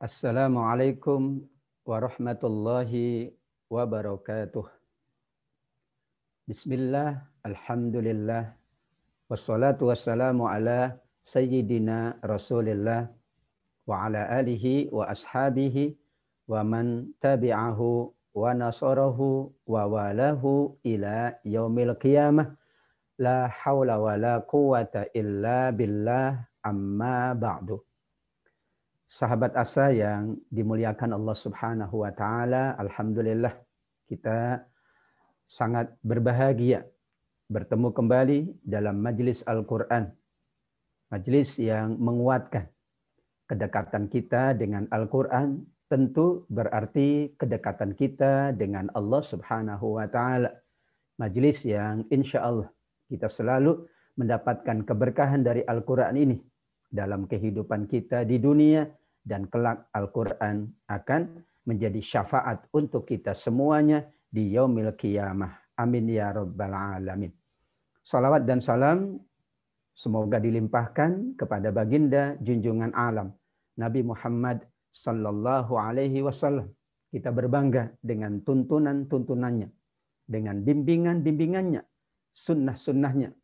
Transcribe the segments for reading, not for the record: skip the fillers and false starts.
Assalamualaikum warahmatullahi wabarakatuh. Bismillah, alhamdulillah, wassalatu wassalamu ala sayyidina rasulillah wa ala alihi wa ashabihi wa man tabi'ahu wa nasarahu wa walahu ila yaumil qiyamah. La hawla wa la quwata illa billah, amma ba'du. Sahabat Asa yang dimuliakan Allah Subhanahu wa taala, alhamdulillah kita sangat berbahagia bertemu kembali dalam majelis Al-Qur'an. Majelis yang menguatkan kedekatan kita dengan Al-Qur'an, tentu berarti kedekatan kita dengan Allah Subhanahu wa taala. Majelis yang insya Allah kita selalu mendapatkan keberkahan dari Al-Qur'an ini dalam kehidupan kita di dunia, dan kelak Al-Quran akan menjadi syafaat untuk kita semuanya di yaumil qiyamah. Amin ya rabbal alamin. Salawat dan salam semoga dilimpahkan kepada baginda junjungan alam Nabi Muhammad sallallahu alaihi wasallam. Kita berbangga dengan tuntunan-tuntunannya, dengan bimbingan-bimbingannya, sunnah-sunnahnya.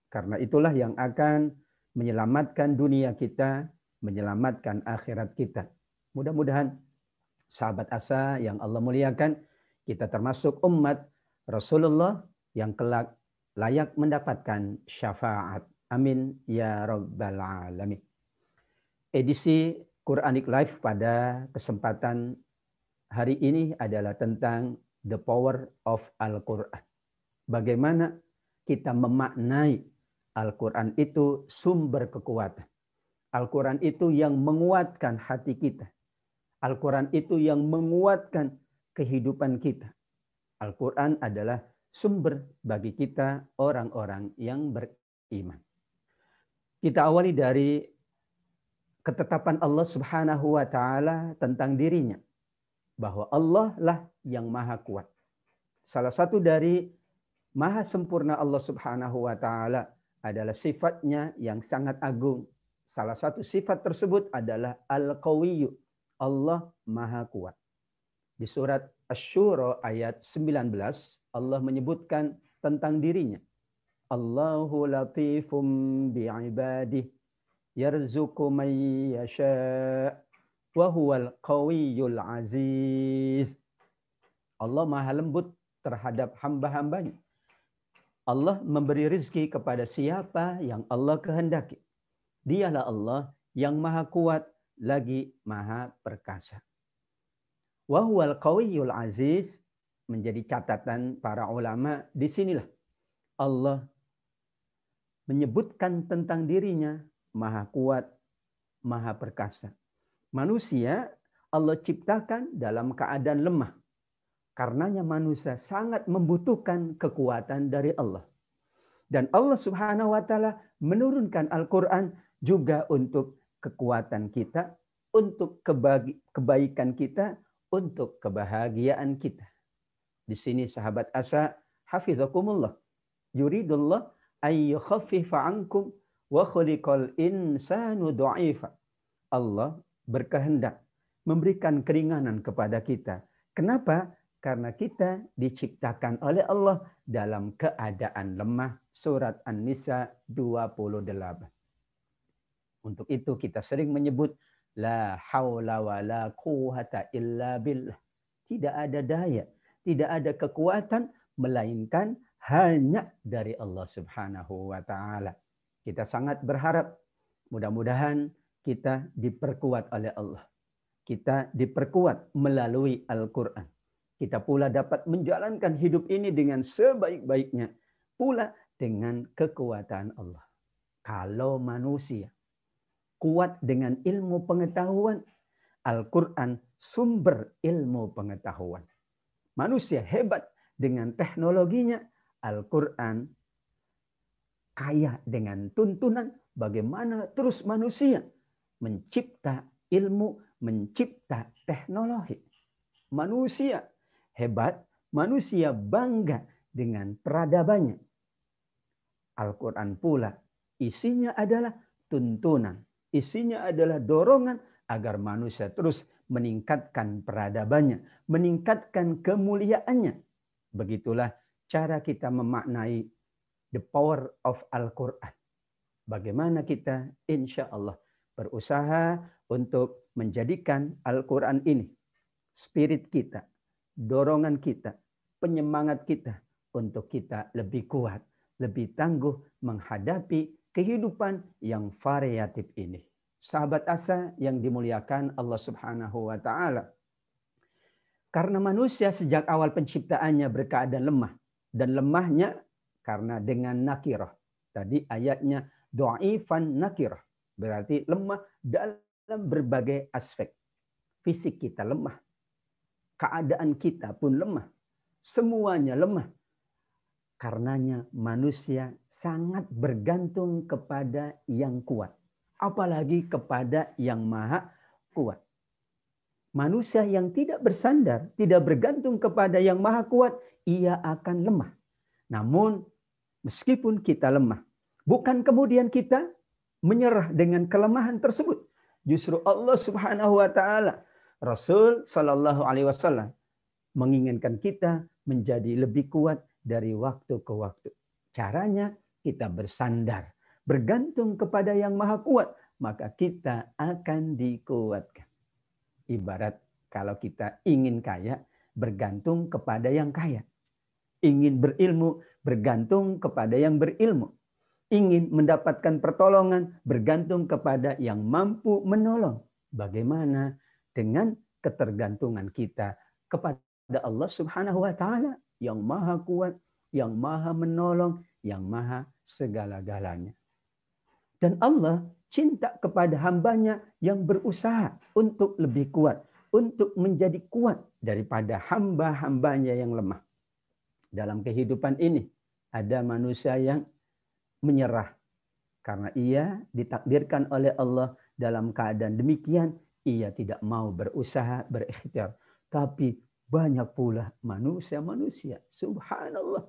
Karena itulah yang akan menyelamatkan dunia kita, menyelamatkan akhirat kita. Mudah-mudahan sahabat Asa yang Allah muliakan, kita termasuk umat Rasulullah yang kelak layak mendapatkan syafaat. Amin ya rabbal alamin. Edisi Quranic Live pada kesempatan hari ini adalah tentang the power of Al-Quran. Bagaimana kita memaknai Al-Quran itu sumber kekuatan. Al-Quran itu yang menguatkan hati kita. Al-Quran itu yang menguatkan kehidupan kita. Al-Quran adalah sumber bagi kita orang-orang yang beriman. Kita awali dari ketetapan Allah Subhanahu wa taala tentang dirinya, bahwa Allah lah yang maha kuat. Salah satu dari maha sempurna Allah Subhanahu wa taala adalah sifatnya yang sangat agung. Salah satu sifat tersebut adalah Al-Qawiyyu. Allah maha kuat. Di surat Asy-Syura ayat 19, Allah menyebutkan tentang dirinya. Allahu latifum bi'ibadih yarzuqu man yasha' wa huwal qawiyyul aziz. Allah maha lembut terhadap hamba-hambanya. Allah memberi rizki kepada siapa yang Allah kehendaki. Dialah Allah yang maha kuat lagi maha perkasa. Wa huwal qawiyyul aziz, menjadi catatan para ulama, disinilah Allah menyebutkan tentang dirinya maha kuat, maha perkasa. Manusia Allah ciptakan dalam keadaan lemah. Karenanya manusia sangat membutuhkan kekuatan dari Allah. Dan Allah Subhanahu wa taala menurunkan Al-Quran juga untuk kekuatan kita, untuk kebaikan kita, untuk kebahagiaan kita. Di sini sahabat Asa, hafizakumullah, yuridullah ay yukhaffifa ankum wa khuliqal insanu dha'ifa. Allah berkehendak memberikan keringanan kepada kita. Kenapa? Karena kita diciptakan oleh Allah dalam keadaan lemah. Surat An-Nisa 28. Untuk itu kita sering menyebut la haula wa la quwata illa billah. Tidak ada daya, tidak ada kekuatan melainkan hanya dari Allah Subhanahu wa taala. Kita sangat berharap mudah-mudahan kita diperkuat oleh Allah. Kita diperkuat melalui Al-Quran. Kita pula dapat menjalankan hidup ini dengan sebaik-baiknya, pula dengan kekuatan Allah. Kalau manusia kuat dengan ilmu pengetahuan, Al-Quran sumber ilmu pengetahuan. Manusia hebat dengan teknologinya, Al-Quran kaya dengan tuntunan bagaimana terus manusia mencipta ilmu, mencipta teknologi. Manusia hebat, manusia bangga dengan peradabannya. Al-Quran pula isinya adalah tuntunan, isinya adalah dorongan agar manusia terus meningkatkan peradabannya, meningkatkan kemuliaannya. Begitulah cara kita memaknai the power of Al-Quran. Bagaimana kita insya Allah berusaha untuk menjadikan Al-Quran ini spirit kita, dorongan kita, penyemangat kita untuk kita lebih kuat, lebih tangguh menghadapi kehidupan yang variatif ini. Sahabat asa yang dimuliakan Allah Subhanahu wa taala. Karena manusia sejak awal penciptaannya berkeadaan lemah, dan lemahnya karena dengan nakirah. Tadi ayatnya dhaifan nakirah, berarti lemah dalam berbagai aspek. Fisik kita lemah, keadaan kita pun lemah, semuanya lemah. Karenanya manusia sangat bergantung kepada yang kuat, apalagi kepada yang maha kuat. Manusia yang tidak bersandar, tidak bergantung kepada yang maha kuat, ia akan lemah. Namun meskipun kita lemah, bukan kemudian kita menyerah dengan kelemahan tersebut. Justru Allah Subhanahu wa taala, Rasul sallallahu alaihi wasallam menginginkan kita menjadi lebih kuat dari waktu ke waktu. Caranya kita bersandar, bergantung kepada yang maha kuat, maka kita akan dikuatkan. Ibarat kalau kita ingin kaya, bergantung kepada yang kaya. Ingin berilmu, bergantung kepada yang berilmu. Ingin mendapatkan pertolongan, bergantung kepada yang mampu menolong. Bagaimana dengan ketergantungan kita kepada Allah Subhanahu wa taala yang maha kuat, yang maha menolong, yang maha segala-galanya. Dan Allah cinta kepada hambanya yang berusaha untuk lebih kuat, untuk menjadi kuat daripada hamba-hambanya yang lemah. Dalam kehidupan ini ada manusia yang menyerah karena ia ditakdirkan oleh Allah dalam keadaan demikian, ia tidak mau berusaha, berikhtiar. Tapi banyak pula manusia-manusia, subhanallah,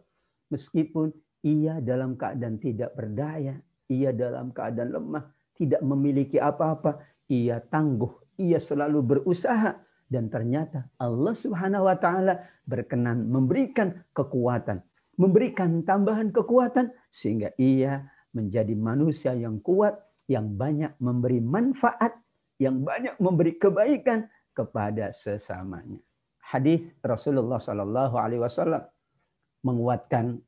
meskipun ia dalam keadaan tidak berdaya, ia dalam keadaan lemah, tidak memiliki apa-apa, ia tangguh, ia selalu berusaha, dan ternyata Allah Subhanahu wa taala berkenan memberikan kekuatan, memberikan tambahan kekuatan sehingga ia menjadi manusia yang kuat, yang banyak memberi manfaat, yang banyak memberi kebaikan kepada sesamanya. Hadis Rasulullah sallallahu alaihi wasallam menguatkan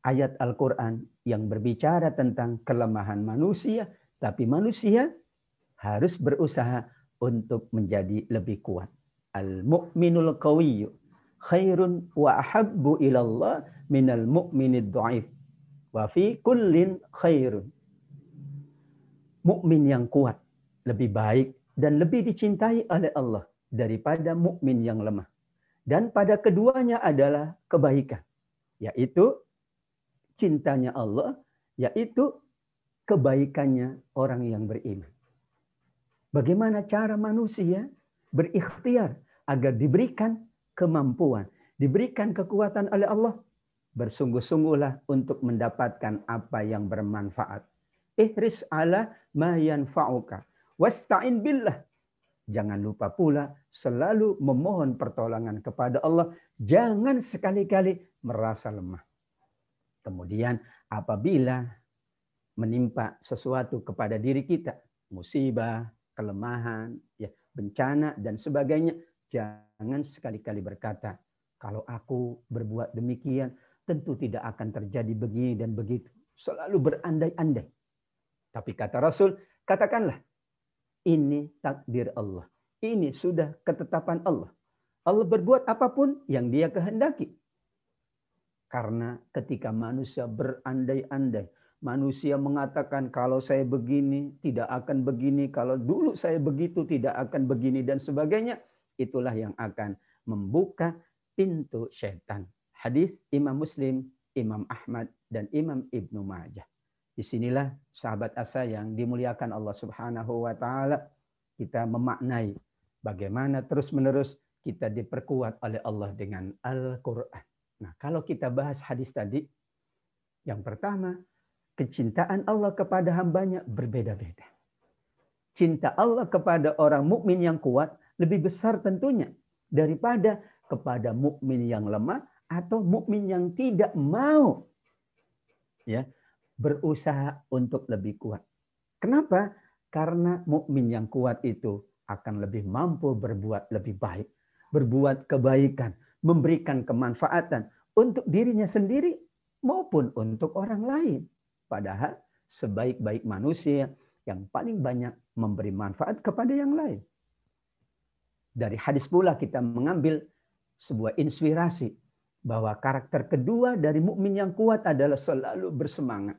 ayat Al-Quran yang berbicara tentang kelemahan manusia, tapi manusia harus berusaha untuk menjadi lebih kuat. Al-mu'minul qawiyyu khairun wa ahabbu ilallah minal mu'minid dhaif wa fi kullin khairun. Mukmin yang kuat lebih baik dan lebih dicintai oleh Allah daripada mukmin yang lemah. Dan pada keduanya adalah kebaikan, yaitu cintanya Allah, yaitu kebaikannya orang yang beriman. Bagaimana cara manusia berikhtiar agar diberikan kemampuan, diberikan kekuatan oleh Allah? Bersungguh-sungguhlah untuk mendapatkan apa yang bermanfaat. Ihris ala ma yanfa'uka wasta'in billah. Jangan lupa pula selalu memohon pertolongan kepada Allah. Jangan sekali-kali merasa lemah. Kemudian apabila menimpa sesuatu kepada diri kita, musibah, kelemahan, ya, bencana dan sebagainya, jangan sekali-kali berkata, kalau aku berbuat demikian, tentu tidak akan terjadi begini dan begitu. Selalu berandai-andai. Tapi kata Rasul, katakanlah, ini takdir Allah. Ini sudah ketetapan Allah. Allah berbuat apapun yang Dia kehendaki. Karena ketika manusia berandai-andai, manusia mengatakan kalau saya begini tidak akan begini, kalau dulu saya begitu tidak akan begini dan sebagainya, itulah yang akan membuka pintu syaitan. Hadis Imam Muslim, Imam Ahmad, dan Imam Ibnu Majah. Disinilah sahabat asa yang dimuliakan Allah Subhanahu wa taala, kita memaknai bagaimana terus-menerus kita diperkuat oleh Allah dengan Al-Quran. Nah, kalau kita bahas hadis tadi, yang pertama, kecintaan Allah kepada hambanya berbeda-beda. cinta Allah kepada orang mukmin yang kuat lebih besar tentunya daripada kepada mukmin yang lemah atau mukmin yang tidak mau ya berusaha untuk lebih kuat. Kenapa? Karena mukmin yang kuat itu akan lebih mampu berbuat lebih baik, berbuat kebaikan, memberikan kemanfaatan untuk dirinya sendiri maupun untuk orang lain. Padahal sebaik-baik manusia yang paling banyak memberi manfaat kepada yang lain. Dari hadis pula kita mengambil sebuah inspirasi bahwa karakter kedua dari mukmin yang kuat adalah selalu bersemangat.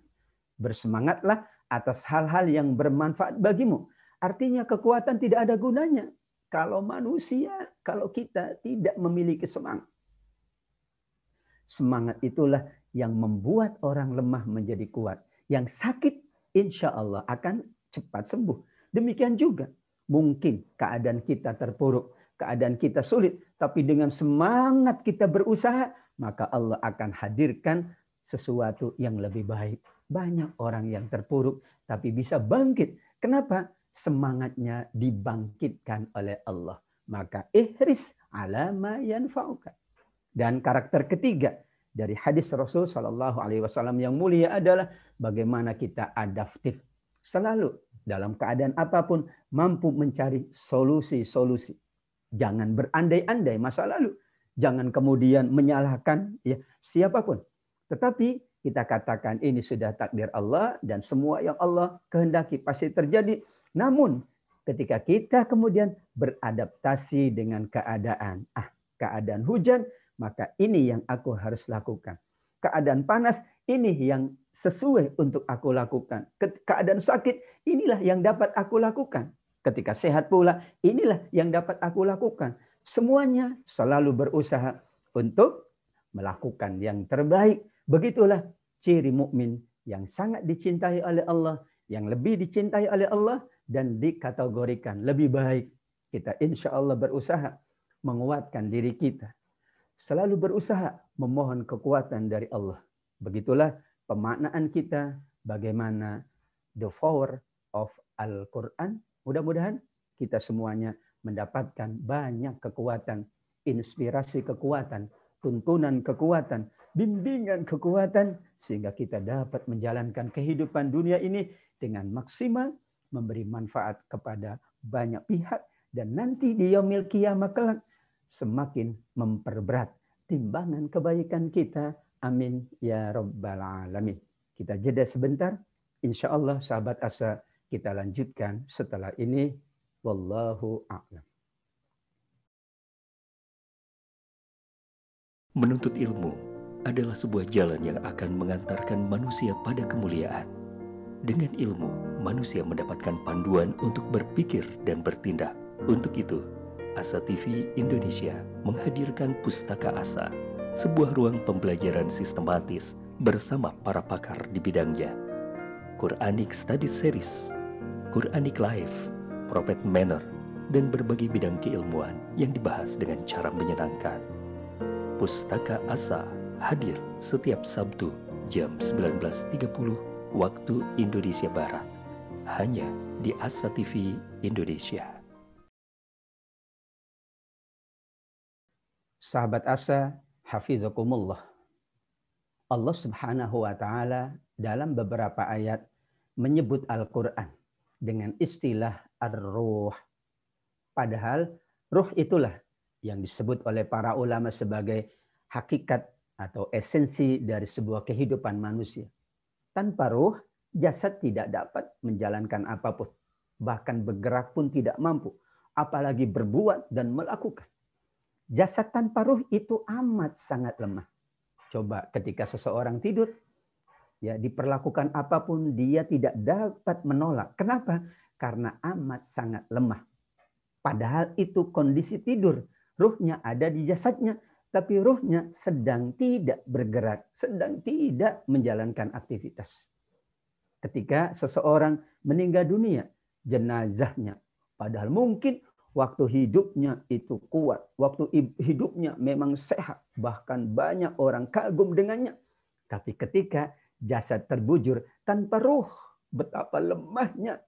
Bersemangatlah atas hal-hal yang bermanfaat bagimu. Artinya kekuatan tidak ada gunanya kalau manusia, kalau kita tidak memiliki semangat. Semangat itulah yang membuat orang lemah menjadi kuat. Yang sakit insya Allah akan cepat sembuh. Demikian juga mungkin keadaan kita terpuruk, keadaan kita sulit, tapi dengan semangat kita berusaha, maka Allah akan hadirkan sesuatu yang lebih baik. Banyak orang yang terpuruk tapi bisa bangkit. Kenapa? Semangatnya dibangkitkan oleh Allah. Maka ihris ala ma yanfa'uka. Dan karakter ketiga dari hadis Rasul Shallallahu Alaihi Wasallam yang mulia adalah bagaimana kita adaptif. Selalu dalam keadaan apapun mampu mencari solusi-solusi. Jangan berandai-andai masa lalu. Jangan kemudian menyalahkan ya siapapun. Tetapi kita katakan ini sudah takdir Allah dan semua yang Allah kehendaki pasti terjadi. Namun ketika kita kemudian beradaptasi dengan keadaan, keadaan hujan, maka ini yang aku harus lakukan. Keadaan panas, ini yang sesuai untuk aku lakukan. Keadaan sakit, inilah yang dapat aku lakukan. Ketika sehat pula, inilah yang dapat aku lakukan. Semuanya selalu berusaha untuk melakukan yang terbaik. Begitulah ciri mukmin yang sangat dicintai oleh Allah, yang lebih dicintai oleh Allah dan dikategorikan lebih baik. Kita insya Allah berusaha menguatkan diri kita. Selalu berusaha memohon kekuatan dari Allah. Begitulah pemaknaan kita bagaimana the power of Al-Quran. Mudah-mudahan kita semuanya mendapatkan banyak kekuatan, inspirasi kekuatan, tuntunan kekuatan, bimbingan kekuatan, sehingga kita dapat menjalankan kehidupan dunia ini dengan maksimal, memberi manfaat kepada banyak pihak, dan nanti di yaumil qiyamah kelak semakin memperberat timbangan kebaikan kita. Amin ya rabbal alamin. Kita jeda sebentar. Insya Allah sahabat asa kita lanjutkan setelah ini. Wallahu a'lam. Menuntut ilmu adalah sebuah jalan yang akan mengantarkan manusia pada kemuliaan. Dengan ilmu, manusia mendapatkan panduan untuk berpikir dan bertindak. Untuk itu, Asa TV Indonesia menghadirkan Pustaka Asa, sebuah ruang pembelajaran sistematis bersama para pakar di bidangnya. Quranic Studies Series, Quranic Life, Prophet Manner, dan berbagai bidang keilmuan yang dibahas dengan cara menyenangkan. Pustaka Asa hadir setiap Sabtu jam 19.30 waktu Indonesia Barat, hanya di Asa TV Indonesia. Sahabat Asa, hafizakumullah. Allah Subhanahu wa taala dalam beberapa ayat menyebut Al-Qur'an dengan istilah ar-ruh. Padahal ruh itulah yang disebut oleh para ulama sebagai hakikat atau esensi dari sebuah kehidupan manusia. Tanpa ruh, jasad tidak dapat menjalankan apapun. Bahkan bergerak pun tidak mampu, apalagi berbuat dan melakukan. Jasad tanpa ruh itu amat sangat lemah. Coba ketika seseorang tidur, ya diperlakukan apapun dia tidak dapat menolak. Kenapa? Karena amat sangat lemah. Padahal itu kondisi tidur. Ruhnya ada di jasadnya, tapi ruhnya sedang tidak bergerak, sedang tidak menjalankan aktivitas. Ketika seseorang meninggal dunia, jenazahnya, padahal mungkin waktu hidupnya itu kuat, waktu hidupnya memang sehat, bahkan banyak orang kagum dengannya. Tapi ketika jasad terbujur tanpa ruh, betapa lemahnya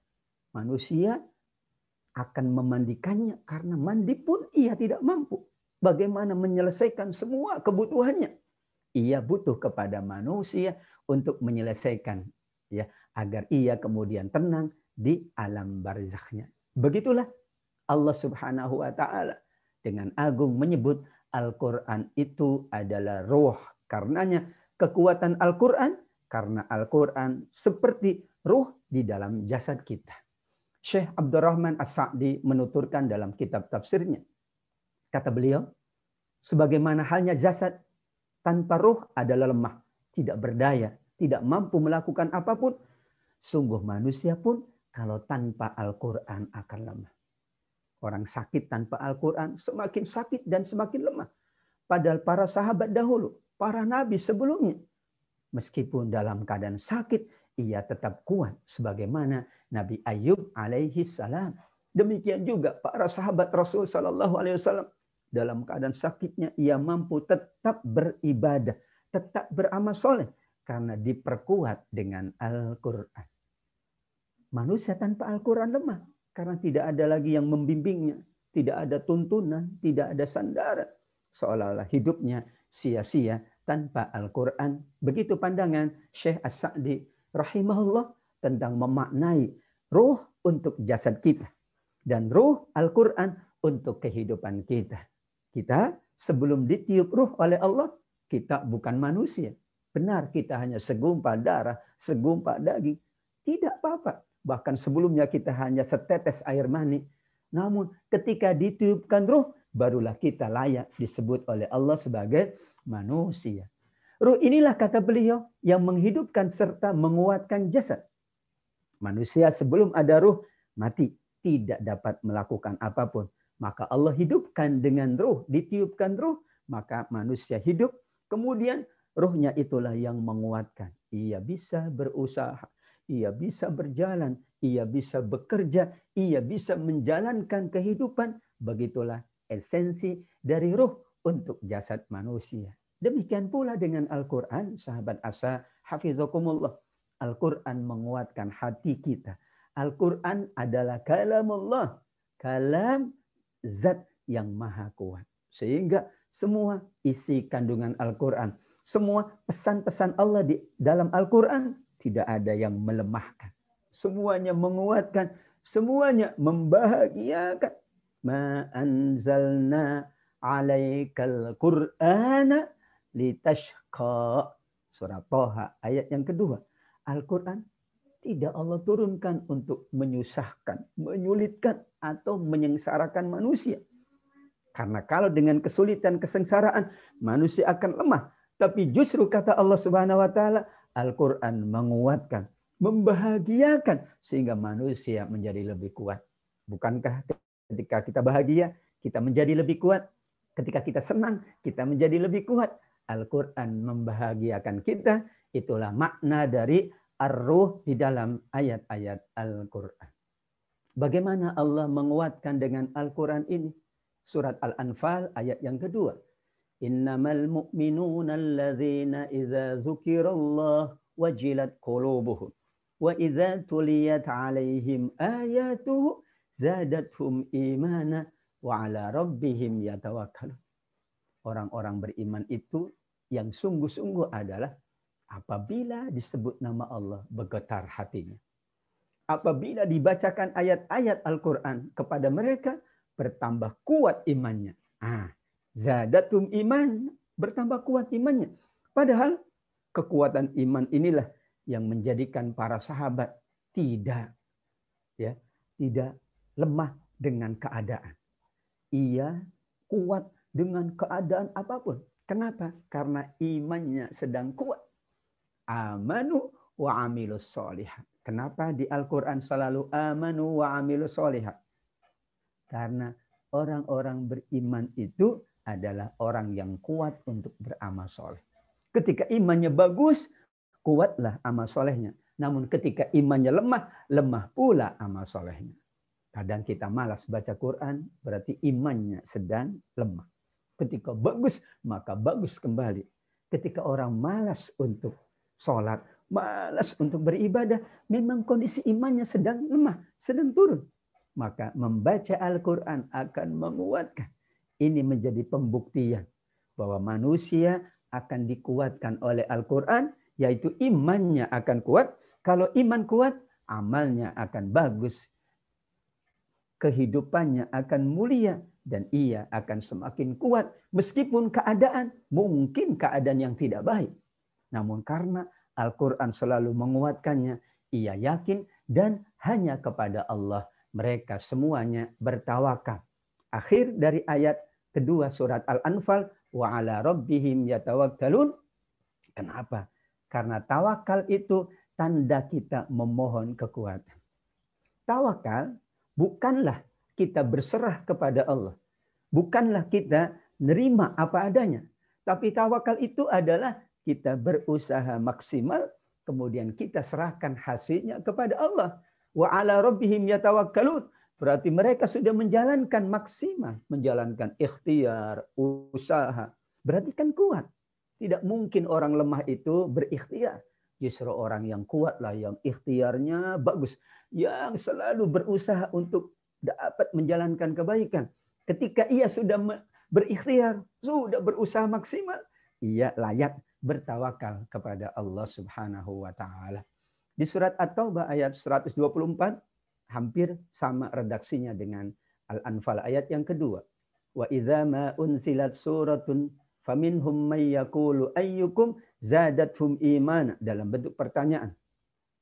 manusia akan memandikannya karena mandi pun ia tidak mampu. Bagaimana menyelesaikan semua kebutuhannya? Ia butuh kepada manusia untuk menyelesaikan, ya, agar ia kemudian tenang di alam barzakhnya. Begitulah Allah Subhanahu wa taala dengan agung menyebut Al-Qur'an itu adalah ruh. Karenanya kekuatan Al-Qur'an, karena Al-Qur'an seperti ruh di dalam jasad kita. Syekh Abdurrahman As-Sa'di menuturkan dalam kitab tafsirnya. Kata beliau, sebagaimana halnya jasad tanpa ruh adalah lemah, tidak berdaya, tidak mampu melakukan apapun. Sungguh manusia pun kalau tanpa Al-Quran akan lemah. Orang sakit tanpa Al-Quran semakin sakit dan semakin lemah. Padahal para sahabat dahulu, para nabi sebelumnya, meskipun dalam keadaan sakit, ia tetap kuat. Sebagaimana Nabi Ayub alaihi salam. Demikian juga para sahabat Rasul sallallahu alaihi wasallam. Dalam keadaan sakitnya ia mampu tetap beribadah, tetap beramal soleh karena diperkuat dengan Al-Quran. Manusia tanpa Al-Quran lemah karena tidak ada lagi yang membimbingnya, tidak ada tuntunan, tidak ada sandaran. Seolah-olah hidupnya sia-sia tanpa Al-Quran. Begitu pandangan Syekh As-Sa'di rahimahullah tentang memaknai ruh untuk jasad kita dan ruh Al-Quran untuk kehidupan kita. Kita sebelum ditiup ruh oleh Allah, kita bukan manusia. Benar, kita hanya segumpal darah, segumpal daging. Tidak apa-apa. Bahkan sebelumnya kita hanya setetes air mani. Namun ketika ditiupkan ruh, barulah kita layak disebut oleh Allah sebagai manusia. Ruh inilah, kata beliau, yang menghidupkan serta menguatkan jasad. Manusia sebelum ada ruh, mati. Tidak dapat melakukan apapun. Maka Allah hidupkan dengan ruh, ditiupkan ruh, maka manusia hidup. Kemudian ruhnya itulah yang menguatkan. Ia bisa berusaha, ia bisa berjalan, ia bisa bekerja, ia bisa menjalankan kehidupan. Begitulah esensi dari ruh untuk jasad manusia. Demikian pula dengan Al-Quran, sahabat asa, hafizakumullah. Al-Quran menguatkan hati kita. Al-Quran adalah kalamullah, kalam zat yang maha kuat. Sehingga semua isi kandungan Al-Quran, semua pesan-pesan Allah di dalam Al-Quran tidak ada yang melemahkan. Semuanya menguatkan, semuanya membahagiakan. Ma anzalna alaikal Qur'ana litashqa. Surah Thaha ayat yang kedua. Al-Quran tidak Allah turunkan untuk menyusahkan, menyulitkan, atau menyengsarakan manusia. Karena kalau dengan kesulitan, kesengsaraan, manusia akan lemah. Tapi justru kata Allah Subhanahu wa taala, Al-Quran menguatkan, membahagiakan, sehingga manusia menjadi lebih kuat. Bukankah ketika kita bahagia, kita menjadi lebih kuat? Ketika kita senang, kita menjadi lebih kuat. Al-Quran membahagiakan kita. Itulah makna dari ar-ruh di dalam ayat-ayat Al-Quran. Bagaimana Allah menguatkan dengan Al-Quran ini? Surat Al-Anfal ayat yang kedua. Innamal mu'minuna alladzina idza dzukirallah wajilat qulubuhum wa idza tuliyat alaihim ayatuhu zadathum imana wa ala rabbihim yatawakkalun. Orang-orang beriman itu yang sungguh-sungguh adalah apabila disebut nama Allah, bergetar hatinya. Apabila dibacakan ayat-ayat Al-Quran kepada mereka, bertambah kuat imannya. Zadatum iman, bertambah kuat imannya. Padahal kekuatan iman inilah yang menjadikan para sahabat tidak lemah dengan keadaan. Ia kuat dengan keadaan apapun. Kenapa? Karena imannya sedang kuat. Amanu wa amilus solihat. Kenapa di Al-Quran selalu amanu wa amilus solihat? Karena orang-orang beriman itu adalah orang yang kuat untuk beramal soleh. Ketika imannya bagus, kuatlah amal solehnya. Namun ketika imannya lemah, lemah pula amal solehnya. Kadang kita malas baca Quran, berarti imannya sedang lemah. Ketika bagus, maka bagus kembali. Ketika orang malas untuk sholat, malas untuk beribadah, memang kondisi imannya sedang lemah, sedang turun. maka membaca Al-Quran akan menguatkan. Ini menjadi pembuktian bahwa manusia akan dikuatkan oleh Al-Quran, yaitu imannya akan kuat. Kalau iman kuat, amalnya akan bagus. Kehidupannya akan mulia dan ia akan semakin kuat. Meskipun mungkin keadaan yang tidak baik. Namun karena Al-Quran selalu menguatkannya, ia yakin dan hanya kepada Allah mereka semuanya bertawakal. Akhir dari ayat kedua surat Al-Anfal, wa ala rabbihim yatawakkalun. Kenapa? Karena tawakal itu tanda kita memohon kekuatan. Tawakal bukanlah kita berserah kepada Allah. Bukanlah kita nerima apa adanya. Tapi tawakal itu adalah kita berusaha maksimal, kemudian kita serahkan hasilnya kepada Allah. Wa ala rabbihim yatawakkalun. Berarti mereka sudah menjalankan maksimal, menjalankan ikhtiar, usaha. Berarti kan kuat. Tidak mungkin orang lemah itu berikhtiar. Justru orang yang kuatlah yang ikhtiarnya bagus, yang selalu berusaha untuk dapat menjalankan kebaikan. Ketika ia sudah berikhtiar, sudah berusaha maksimal, ia layak bertawakal kepada Allah Subhanahu wa taala. Di surat At-Taubah ayat 124 hampir sama redaksinya dengan Al-Anfal ayat yang kedua. Wa idza ma unsilat suratun faminhum may yaqulu ayyukum zadathum imana, dalam bentuk pertanyaan.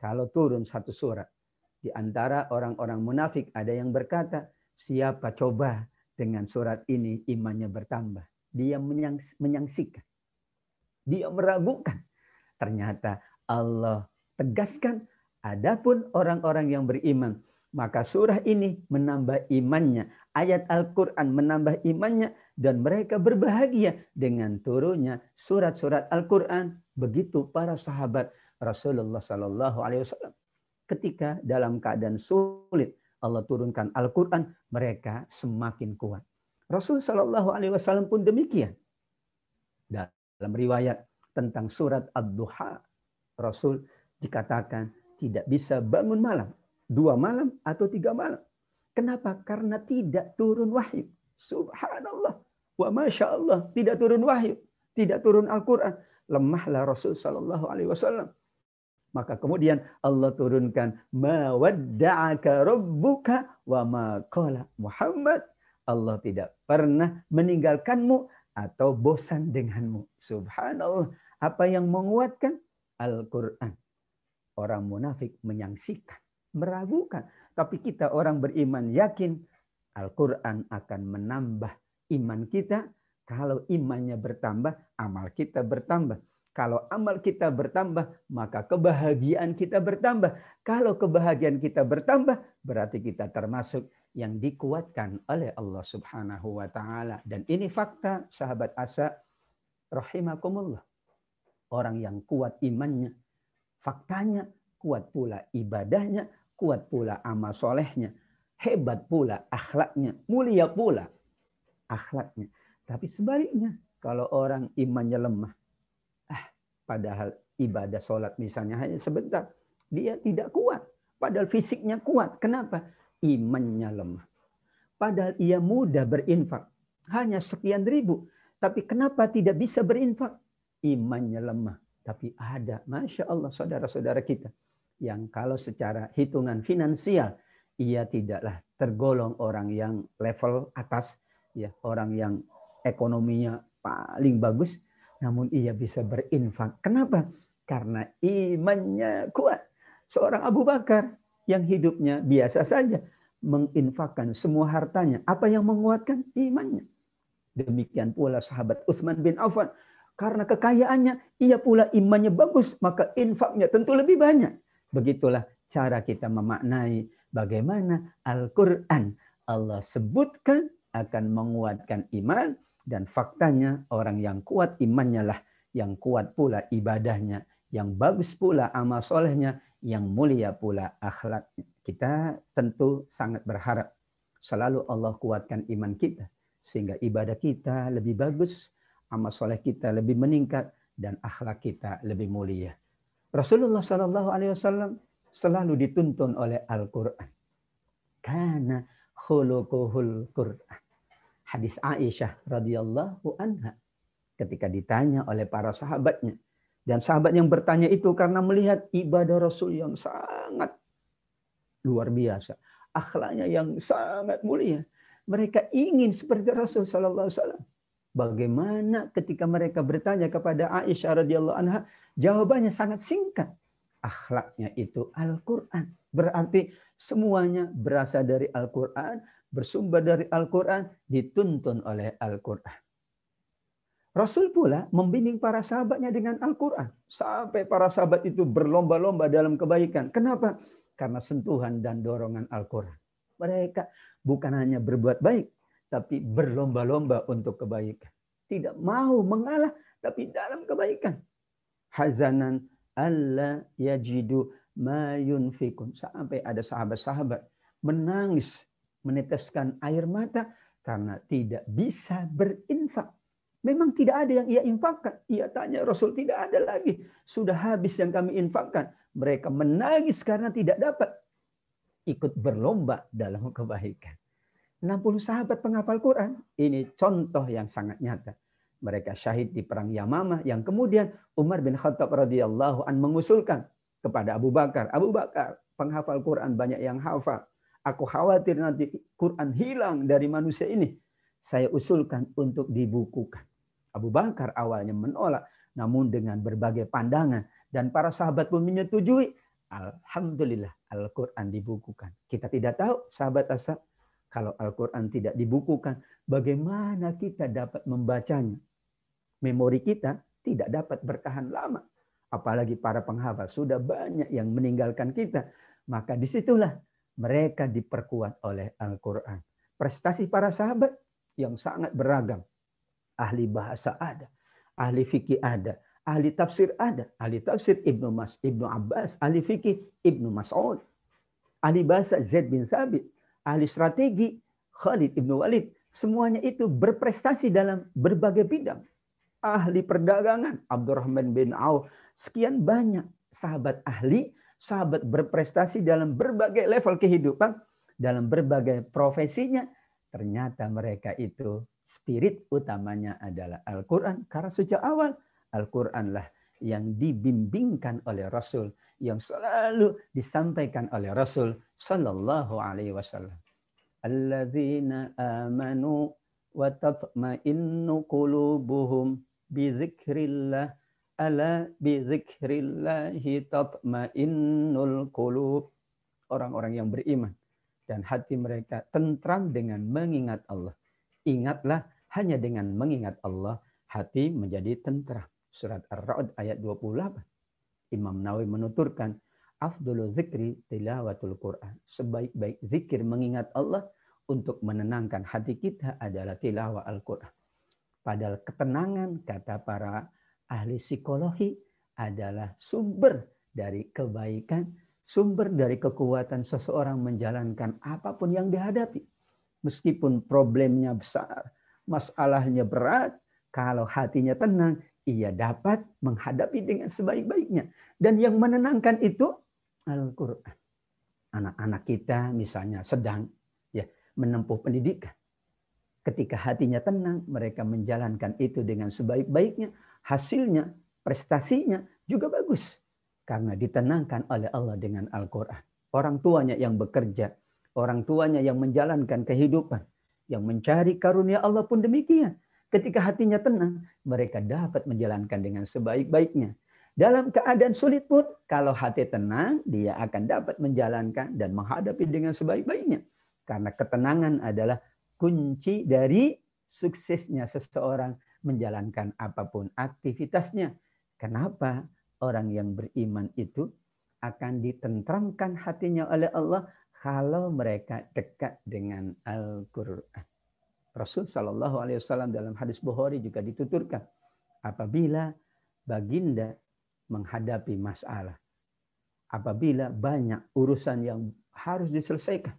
Kalau turun satu surat, di antara orang-orang munafik ada yang berkata, siapa coba dengan surat ini imannya bertambah. Dia menyaksikan. Dia meragukan. Ternyata Allah tegaskan, adapun orang-orang yang beriman, maka surah ini menambah imannya. Ayat Al-Quran menambah imannya. Dan mereka berbahagia dengan turunnya surat-surat Al-Quran. Begitu para sahabat Rasulullah SAW. Ketika dalam keadaan sulit, Allah turunkan Al-Quran, mereka semakin kuat. Rasul SAW pun demikian. Dalam riwayat tentang surat Ad-Duha, Rasul dikatakan tidak bisa bangun malam. 2 malam atau 3 malam. Kenapa? Karena tidak turun wahyu. Subhanallah. Wa masya Allah. Tidak turun wahyu. Tidak turun Al-Quran. Lemahlah Rasul SAW. Maka kemudian Allah turunkan ma wadda'aka rabbuka wa ma qala Muhammad. Allah tidak pernah meninggalkanmu atau bosan denganmu. Subhanallah. Apa yang menguatkan? Al-Quran. Orang munafik menyaksikan, meragukan. Tapi kita orang beriman yakin Al-Quran akan menambah iman kita. Kalau imannya bertambah, amal kita bertambah. Kalau amal kita bertambah, maka kebahagiaan kita bertambah. Kalau kebahagiaan kita bertambah, berarti kita termasuk yang dikuatkan oleh Allah Subhanahu wa taala. Dan ini fakta, sahabat Asa rahimakumullah. Orang yang kuat imannya, faktanya kuat pula ibadahnya, kuat pula amal solehnya, hebat pula akhlaknya, mulia pula akhlaknya. Tapi sebaliknya, kalau orang imannya lemah, padahal ibadah sholat misalnya hanya sebentar, dia tidak kuat. Padahal fisiknya kuat. Kenapa? Imannya lemah. Padahal ia mudah berinfak, hanya sekian ribu. Tapi kenapa tidak bisa berinfak? Imannya lemah. Tapi ada, Masya Allah, saudara-saudara kita, yang kalau secara hitungan finansial, ia tidaklah tergolong orang yang level atas, ya, orang yang ekonominya paling bagus, namun ia bisa berinfak. Kenapa? Karena imannya kuat. Seorang Abu Bakar yang hidupnya biasa saja, menginfakkan semua hartanya. Apa yang menguatkan? Imannya. Demikian pula sahabat Utsman bin Affan. Karena kekayaannya, ia pula imannya bagus, maka infaknya tentu lebih banyak. Begitulah cara kita memaknai bagaimana Al-Quran Allah sebutkan akan menguatkan iman, dan faktanya orang yang kuat imannya lah yang kuat pula ibadahnya, yang bagus pula amal solehnya, yang mulia pula akhlaknya. Kita tentu sangat berharap selalu Allah kuatkan iman kita, sehingga ibadah kita lebih bagus, amal soleh kita lebih meningkat, dan akhlak kita lebih mulia. Rasulullah SAW selalu dituntun oleh Al-Quran. kana khuluquhul Qur'an. Hadis Aisyah radhiyallahu anha ketika ditanya oleh para sahabatnya. Dan sahabat yang bertanya itu karena melihat ibadah Rasul yang sangat luar biasa. Akhlaknya yang sangat mulia. Mereka ingin seperti Rasul sallallahu alaihi wasallam. Bagaimana ketika mereka bertanya kepada Aisyah radhiyallahu anha, jawabannya sangat singkat. Akhlaknya itu Al-Quran. Berarti semuanya berasal dari Al-Quran, bersumber dari Al-Quran, dituntun oleh Al-Quran. Rasul pula membimbing para sahabatnya dengan Al-Quran. Sampai para sahabat itu berlomba-lomba dalam kebaikan. Kenapa? Karena sentuhan dan dorongan Al-Quran. Mereka bukan hanya berbuat baik, tapi berlomba-lomba untuk kebaikan. Tidak mau mengalah, tapi dalam kebaikan. Hazanan alla yajidu ma yunfikun. Sampai ada sahabat-sahabat menangis, meneteskan air mata karena tidak bisa berinfak. Memang tidak ada yang ia infakkan. Ia tanya Rasul, tidak ada lagi. Sudah habis yang kami infakkan. Mereka menangis karena tidak dapat. Ikut berlomba dalam kebaikan. 60 sahabat penghafal Quran. Ini contoh yang sangat nyata. Mereka syahid di perang Yamamah yang kemudian Umar bin Khattab radhiyallahu an mengusulkan kepada Abu Bakar. Abu Bakar, penghafal Quran banyak yang hafal. Aku khawatir nanti Quran hilang dari manusia ini. Saya usulkan untuk dibukukan. Abu Bakar awalnya menolak, namun dengan berbagai pandangan dan para sahabat pun menyetujui. Alhamdulillah Al-Quran dibukukan. Kita tidak tahu sahabat Ashab, kalau Al-Quran tidak dibukukan, bagaimana kita dapat membacanya? Memori kita tidak dapat bertahan lama. Apalagi para penghafal sudah banyak yang meninggalkan kita. Maka disitulah mereka diperkuat oleh Al-Quran. Prestasi para sahabat yang sangat beragam. Ahli bahasa ada, ahli fikih ada, ahli tafsir ada. Ahli tafsir Ibnu Abbas, ahli fikih Ibnu Mas'ud. Ahli bahasa Zaid bin Thabit, ahli strategi Khalid Ibnu Walid. Semuanya itu berprestasi dalam berbagai bidang. Ahli perdagangan Abdurrahman bin Auf. Sekian banyak sahabat ahli, sahabat berprestasi dalam berbagai level kehidupan, dalam berbagai profesinya. Ternyata mereka itu spirit utamanya adalah Al-Quran. Karena sejak awal Al-Quranlah yang dibimbingkan oleh Rasul, yang selalu disampaikan oleh Rasul Sallallahu Alaihi Wasallam. Alladzina amanu wa tatma'innu qulubuhum bizikrillah ala bizikrillahi tatma'innul qulub. Orang-orang yang beriman dan hati mereka tentram dengan mengingat Allah. Ingatlah, hanya dengan mengingat Allah hati menjadi tentram. Surat Ar-Ra'd ayat 28. Imam Nawawi menuturkan, afdhalu dzikri tilawatul Quran. Sebaik-baik zikir mengingat Allah untuk menenangkan hati kita adalah tilawah Al-Quran. Padahal ketenangan, kata para ahli psikologi, adalah sumber dari kebaikan, sumber dari kekuatan seseorang menjalankan apapun yang dihadapi. Meskipun problemnya besar, masalahnya berat, kalau hatinya tenang, ia dapat menghadapi dengan sebaik-baiknya. Dan yang menenangkan itu Al-Quran. Anak-anak kita misalnya sedang menempuh pendidikan. Ketika hatinya tenang, mereka menjalankan itu dengan sebaik-baiknya. Hasilnya, prestasinya juga bagus. Karena ditenangkan oleh Allah dengan Al-Quran. Orang tuanya yang bekerja, orang tuanya yang menjalankan kehidupan, yang mencari karunia Allah pun demikian. Ketika hatinya tenang, mereka dapat menjalankan dengan sebaik-baiknya. Dalam keadaan sulit pun, kalau hati tenang, dia akan dapat menjalankan dan menghadapi dengan sebaik-baiknya. Karena ketenangan adalah kunci dari suksesnya seseorang menjalankan apapun aktivitasnya. Kenapa orang yang beriman itu akan ditentramkan hatinya oleh Allah kalau mereka dekat dengan Al-Quran. Rasul Shallallahu Alaihi Wasallam dalam hadis Bukhari juga dituturkan, apabila baginda menghadapi masalah, apabila banyak urusan yang harus diselesaikan,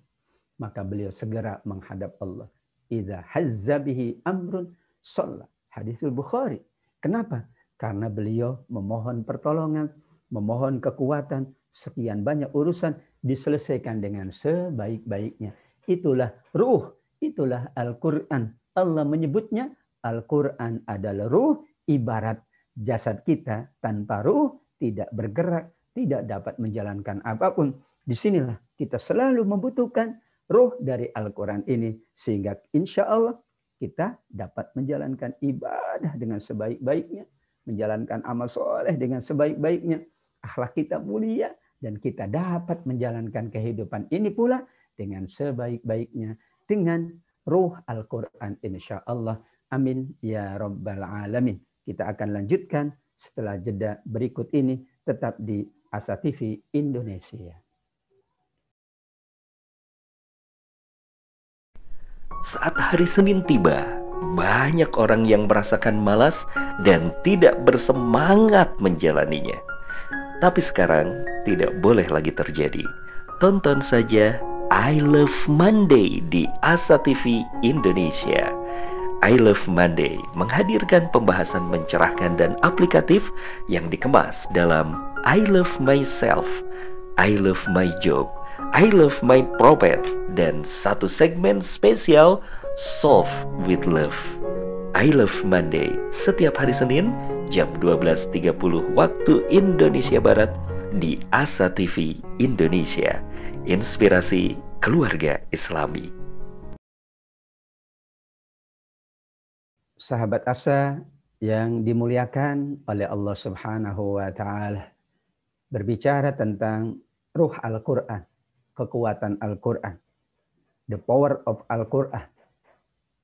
maka beliau segera menghadap Allah. Idza hazza bihi amrun shalla. Hadisul Bukhari. Kenapa? Karena beliau memohon pertolongan, memohon kekuatan, sekian banyak urusan, diselesaikan dengan sebaik-baiknya. Itulah ruh, itulah Al-Quran. Allah menyebutnya Al-Quran adalah ruh, ibarat jasad kita tanpa ruh tidak bergerak, tidak dapat menjalankan apapun. Disinilah kita selalu membutuhkan ruh dari Al-Quran ini. Sehingga insya Allah kita dapat menjalankan ibadah dengan sebaik-baiknya. Menjalankan amal soleh dengan sebaik-baiknya. Akhlak kita mulia. Dan kita dapat menjalankan kehidupan ini pula dengan sebaik-baiknya. Dengan ruh Al-Quran insya Allah. Amin ya Rabbal Alamin. Kita akan lanjutkan setelah jeda berikut ini. Tetap di Asa TV Indonesia. Saat hari Senin tiba, banyak orang yang merasakan malas dan tidak bersemangat menjalaninya. Tapi sekarang tidak boleh lagi terjadi. Tonton saja I Love Monday di Asa TV Indonesia. I Love Monday menghadirkan pembahasan mencerahkan dan aplikatif yang dikemas dalam I Love Myself, I Love My Job, I Love My Prophet, dan satu segmen spesial Solve with Love. I Love Monday setiap hari Senin jam 12.30 waktu Indonesia Barat di Asa TV Indonesia. Inspirasi keluarga Islami. Sahabat Asa yang dimuliakan oleh Allah Subhanahu wa Ta'ala, berbicara tentang ruh Al-Quran, kekuatan Al-Quran, the power of Al-Quran.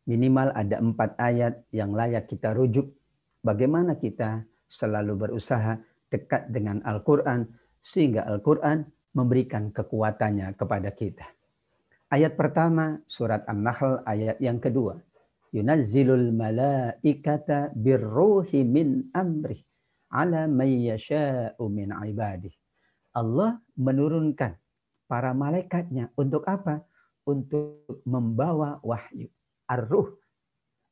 Minimal ada 4 ayat yang layak kita rujuk. Bagaimana kita selalu berusaha dekat dengan Al-Quran sehingga Al-Quran memberikan kekuatannya kepada kita. Ayat pertama surat An-Nahl ayat yang kedua. Yunazzilul malaikata birruhi min amrih ala may yasha'u min ibadih. Allah menurunkan para malaikatnya untuk apa? Untuk membawa wahyu. Ar-Ruh,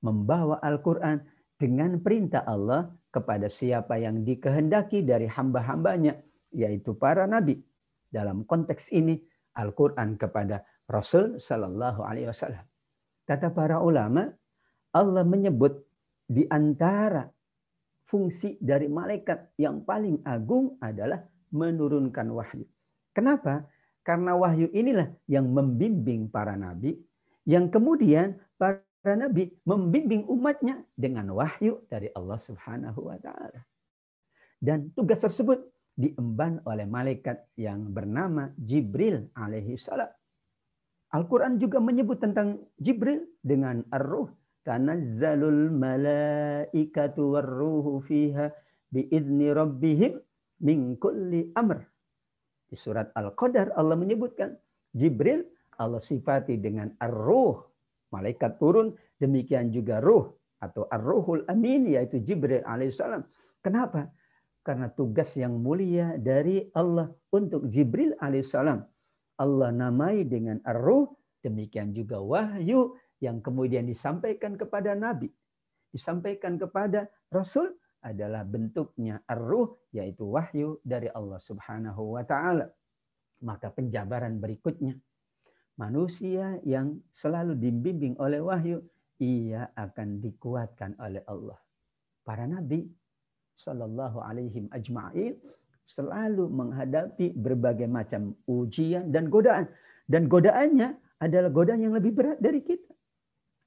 membawa Al-Quran dengan perintah Allah kepada siapa yang dikehendaki dari hamba-hambanya, yaitu para nabi. Dalam konteks ini, Al-Quran kepada Rasul Sallallahu Alaihi Wasallam. Kata para ulama, Allah menyebut di antara fungsi dari malaikat yang paling agung adalah menurunkan wahyu. Kenapa? Karena wahyu inilah yang membimbing para nabi, yang kemudian para nabi membimbing umatnya dengan wahyu dari Allah Subhanahu wa Ta'ala. Dan tugas tersebut diemban oleh malaikat yang bernama Jibril alaihi salam. Al-Quran juga menyebut tentang Jibril dengan Ar-Ruh. Tanazzalul malaikatu warruhu fiha biizni rabbihim min kulli amr. Di surat Al-Qadar Allah menyebutkan Jibril Allah sifati dengan Ar-Ruh. Malaikat turun, demikian juga Ruh atau Ar-Ruhul Amin, yaitu Jibril alaihissalam. Kenapa? Karena tugas yang mulia dari Allah untuk Jibril alaihissalam. Allah namai dengan Ar-Ruh, demikian juga wahyu yang kemudian disampaikan kepada Nabi, disampaikan kepada Rasul adalah bentuknya Ar-Ruh, yaitu wahyu dari Allah Subhanahu wa Ta'ala. Maka penjabaran berikutnya, manusia yang selalu dibimbing oleh wahyu, ia akan dikuatkan oleh Allah. Para Nabi Sallallahu Alaihi Ajma'in selalu menghadapi berbagai macam ujian dan godaan. Dan godaannya adalah godaan yang lebih berat dari kita.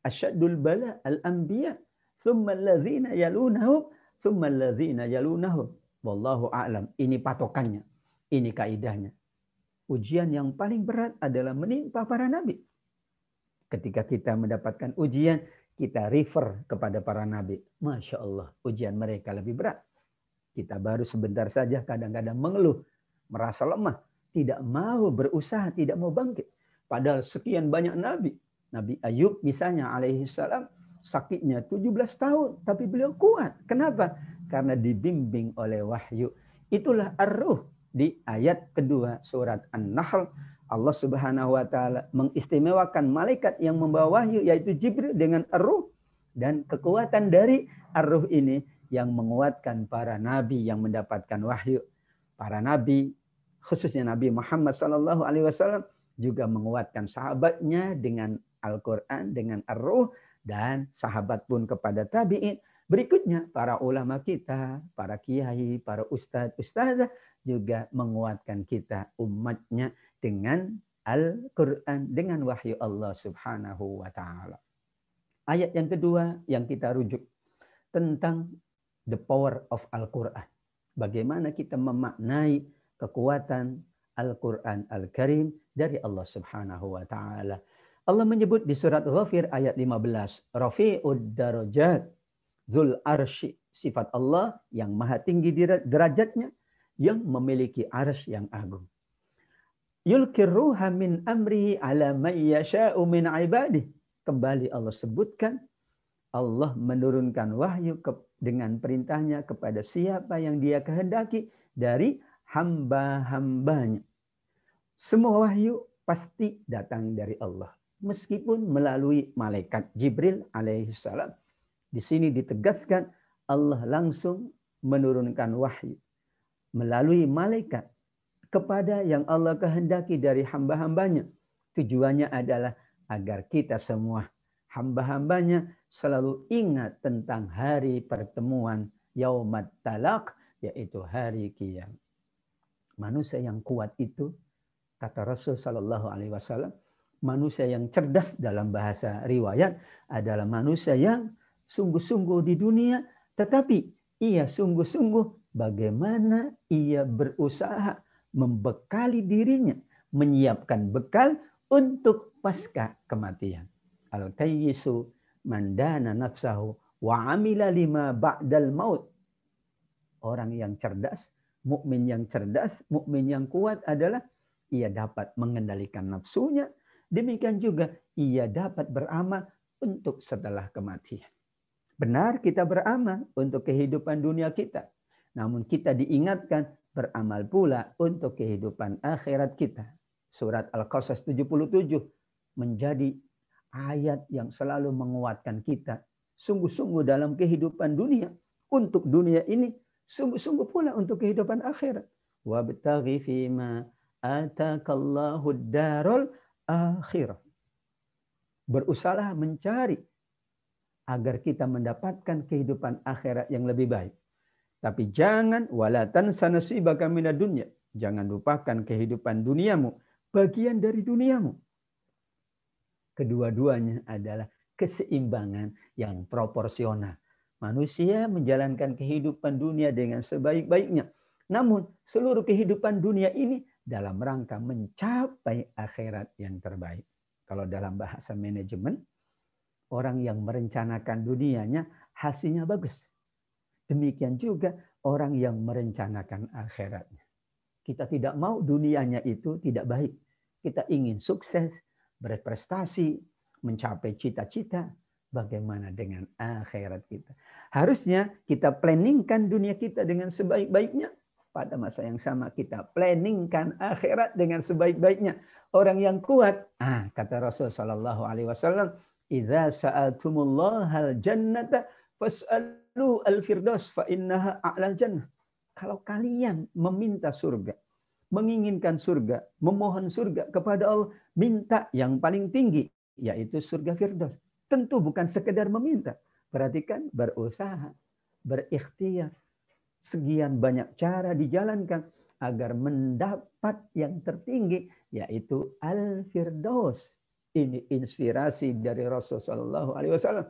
Asyaddul bala al-anbiya, thumma allazina yalunahum, thumma allazina yalunahum. Wallahu a'lam. Ini patokannya. Ini kaidahnya. Ujian yang paling berat adalah menimpa para nabi. Ketika kita mendapatkan ujian, kita refer kepada para nabi. Masya Allah, ujian mereka lebih berat. Kita baru sebentar saja kadang-kadang mengeluh, merasa lemah, tidak mau berusaha, tidak mau bangkit. Padahal sekian banyak nabi. Nabi Ayub misalnya alaihi salam sakitnya 17 tahun. Tapi beliau kuat. Kenapa? Karena dibimbing oleh wahyu. Itulah Ar-Ruh. Di ayat kedua surat An-Nahl. Allah Subhanahu wa Ta'ala mengistimewakan malaikat yang membawa wahyu, yaitu Jibril dengan Ar-Ruh. Dan kekuatan dari Ar-Ruh ini yang menguatkan para nabi yang mendapatkan wahyu. Para nabi khususnya Nabi Muhammad SAW juga menguatkan sahabatnya dengan Al-Quran, dengan Ar-Ruh, dan sahabat pun kepada tabi'in. Berikutnya para ulama kita, para kiai, para ustadz juga menguatkan kita umatnya dengan Al-Quran, dengan wahyu Allah Subhanahu wa ta'ala. Ayat yang kedua yang kita rujuk tentang the power of Al-Quran. Bagaimana kita memaknai kekuatan Al-Quran Al-Karim dari Allah Subhanahu wa ta'ala. Allah menyebut di surat Ghafir ayat 15, Rafi'ud darajat Dzul arsy, sifat Allah yang maha tinggi derajatnya, yang memiliki arsy yang agung. Yulqir ruha min amrihi ala man yasha'u min ibadihi. Kembali Allah sebutkan, Allah menurunkan wahyu dengan perintahnya kepada siapa yang dia kehendaki dari hamba-hambanya. Semua wahyu pasti datang dari Allah. Meskipun melalui malaikat Jibril alaihissalam. Di sini ditegaskan Allah langsung menurunkan wahyu melalui malaikat kepada yang Allah kehendaki dari hamba-hambanya. Tujuannya adalah agar kita semua hamba-hambanya selalu ingat tentang hari pertemuan Yaumat Talaq, yaitu hari kiamat. Manusia yang kuat itu, kata Rasul Shallallahu Alaihi Wasallam, manusia yang cerdas dalam bahasa riwayat adalah manusia yang sungguh-sungguh di dunia, tetapi ia sungguh-sungguh bagaimana ia berusaha membekali dirinya, menyiapkan bekal untuk pasca kematian. Al-kayyisu mandana nafsahu wa amila lima ba'dal maut. Orang yang cerdas, mukmin yang cerdas, mukmin yang kuat adalah ia dapat mengendalikan nafsunya, demikian juga ia dapat beramal untuk setelah kematian. Benar kita beramal untuk kehidupan dunia kita. Namun kita diingatkan beramal pula untuk kehidupan akhirat kita. Surat Al-Qasas 77 menjadi ayat yang selalu menguatkan kita. Sungguh-sungguh dalam kehidupan dunia. Untuk dunia ini, sungguh-sungguh pula untuk kehidupan akhirat. Wabtaghi fima atakallahu darul akhirah. Berusaha mencari agar kita mendapatkan kehidupan akhirat yang lebih baik. Tapi jangan wala tansa nasibaka minad dunya. Jangan lupakan kehidupan duniamu, bagian dari duniamu. Kedua-duanya adalah keseimbangan yang proporsional. Manusia menjalankan kehidupan dunia dengan sebaik-baiknya. Namun seluruh kehidupan dunia ini dalam rangka mencapai akhirat yang terbaik. Kalau dalam bahasa manajemen, orang yang merencanakan dunianya hasilnya bagus. Demikian juga orang yang merencanakan akhiratnya. Kita tidak mau dunianya itu tidak baik. Kita ingin sukses, berprestasi, mencapai cita-cita. Bagaimana dengan akhirat kita? Harusnya kita planningkan dunia kita dengan sebaik-baiknya. Pada masa yang sama kita planningkan akhirat dengan sebaik-baiknya. Orang yang kuat, kata Rasul Shallallahu Alaihi Wasallam, "Idza sa'altumullahal jannata fas'alu al-firdaus fa innaha a'lal jannah." Kalau kalian meminta surga, menginginkan surga, memohon surga kepada Allah, minta yang paling tinggi, yaitu surga Firdaus. Tentu bukan sekedar meminta. Perhatikan, berusaha, berikhtiar. Sekian banyak cara dijalankan agar mendapat yang tertinggi, yaitu Al-Firdaus. Ini inspirasi dari Rasulullah SAW.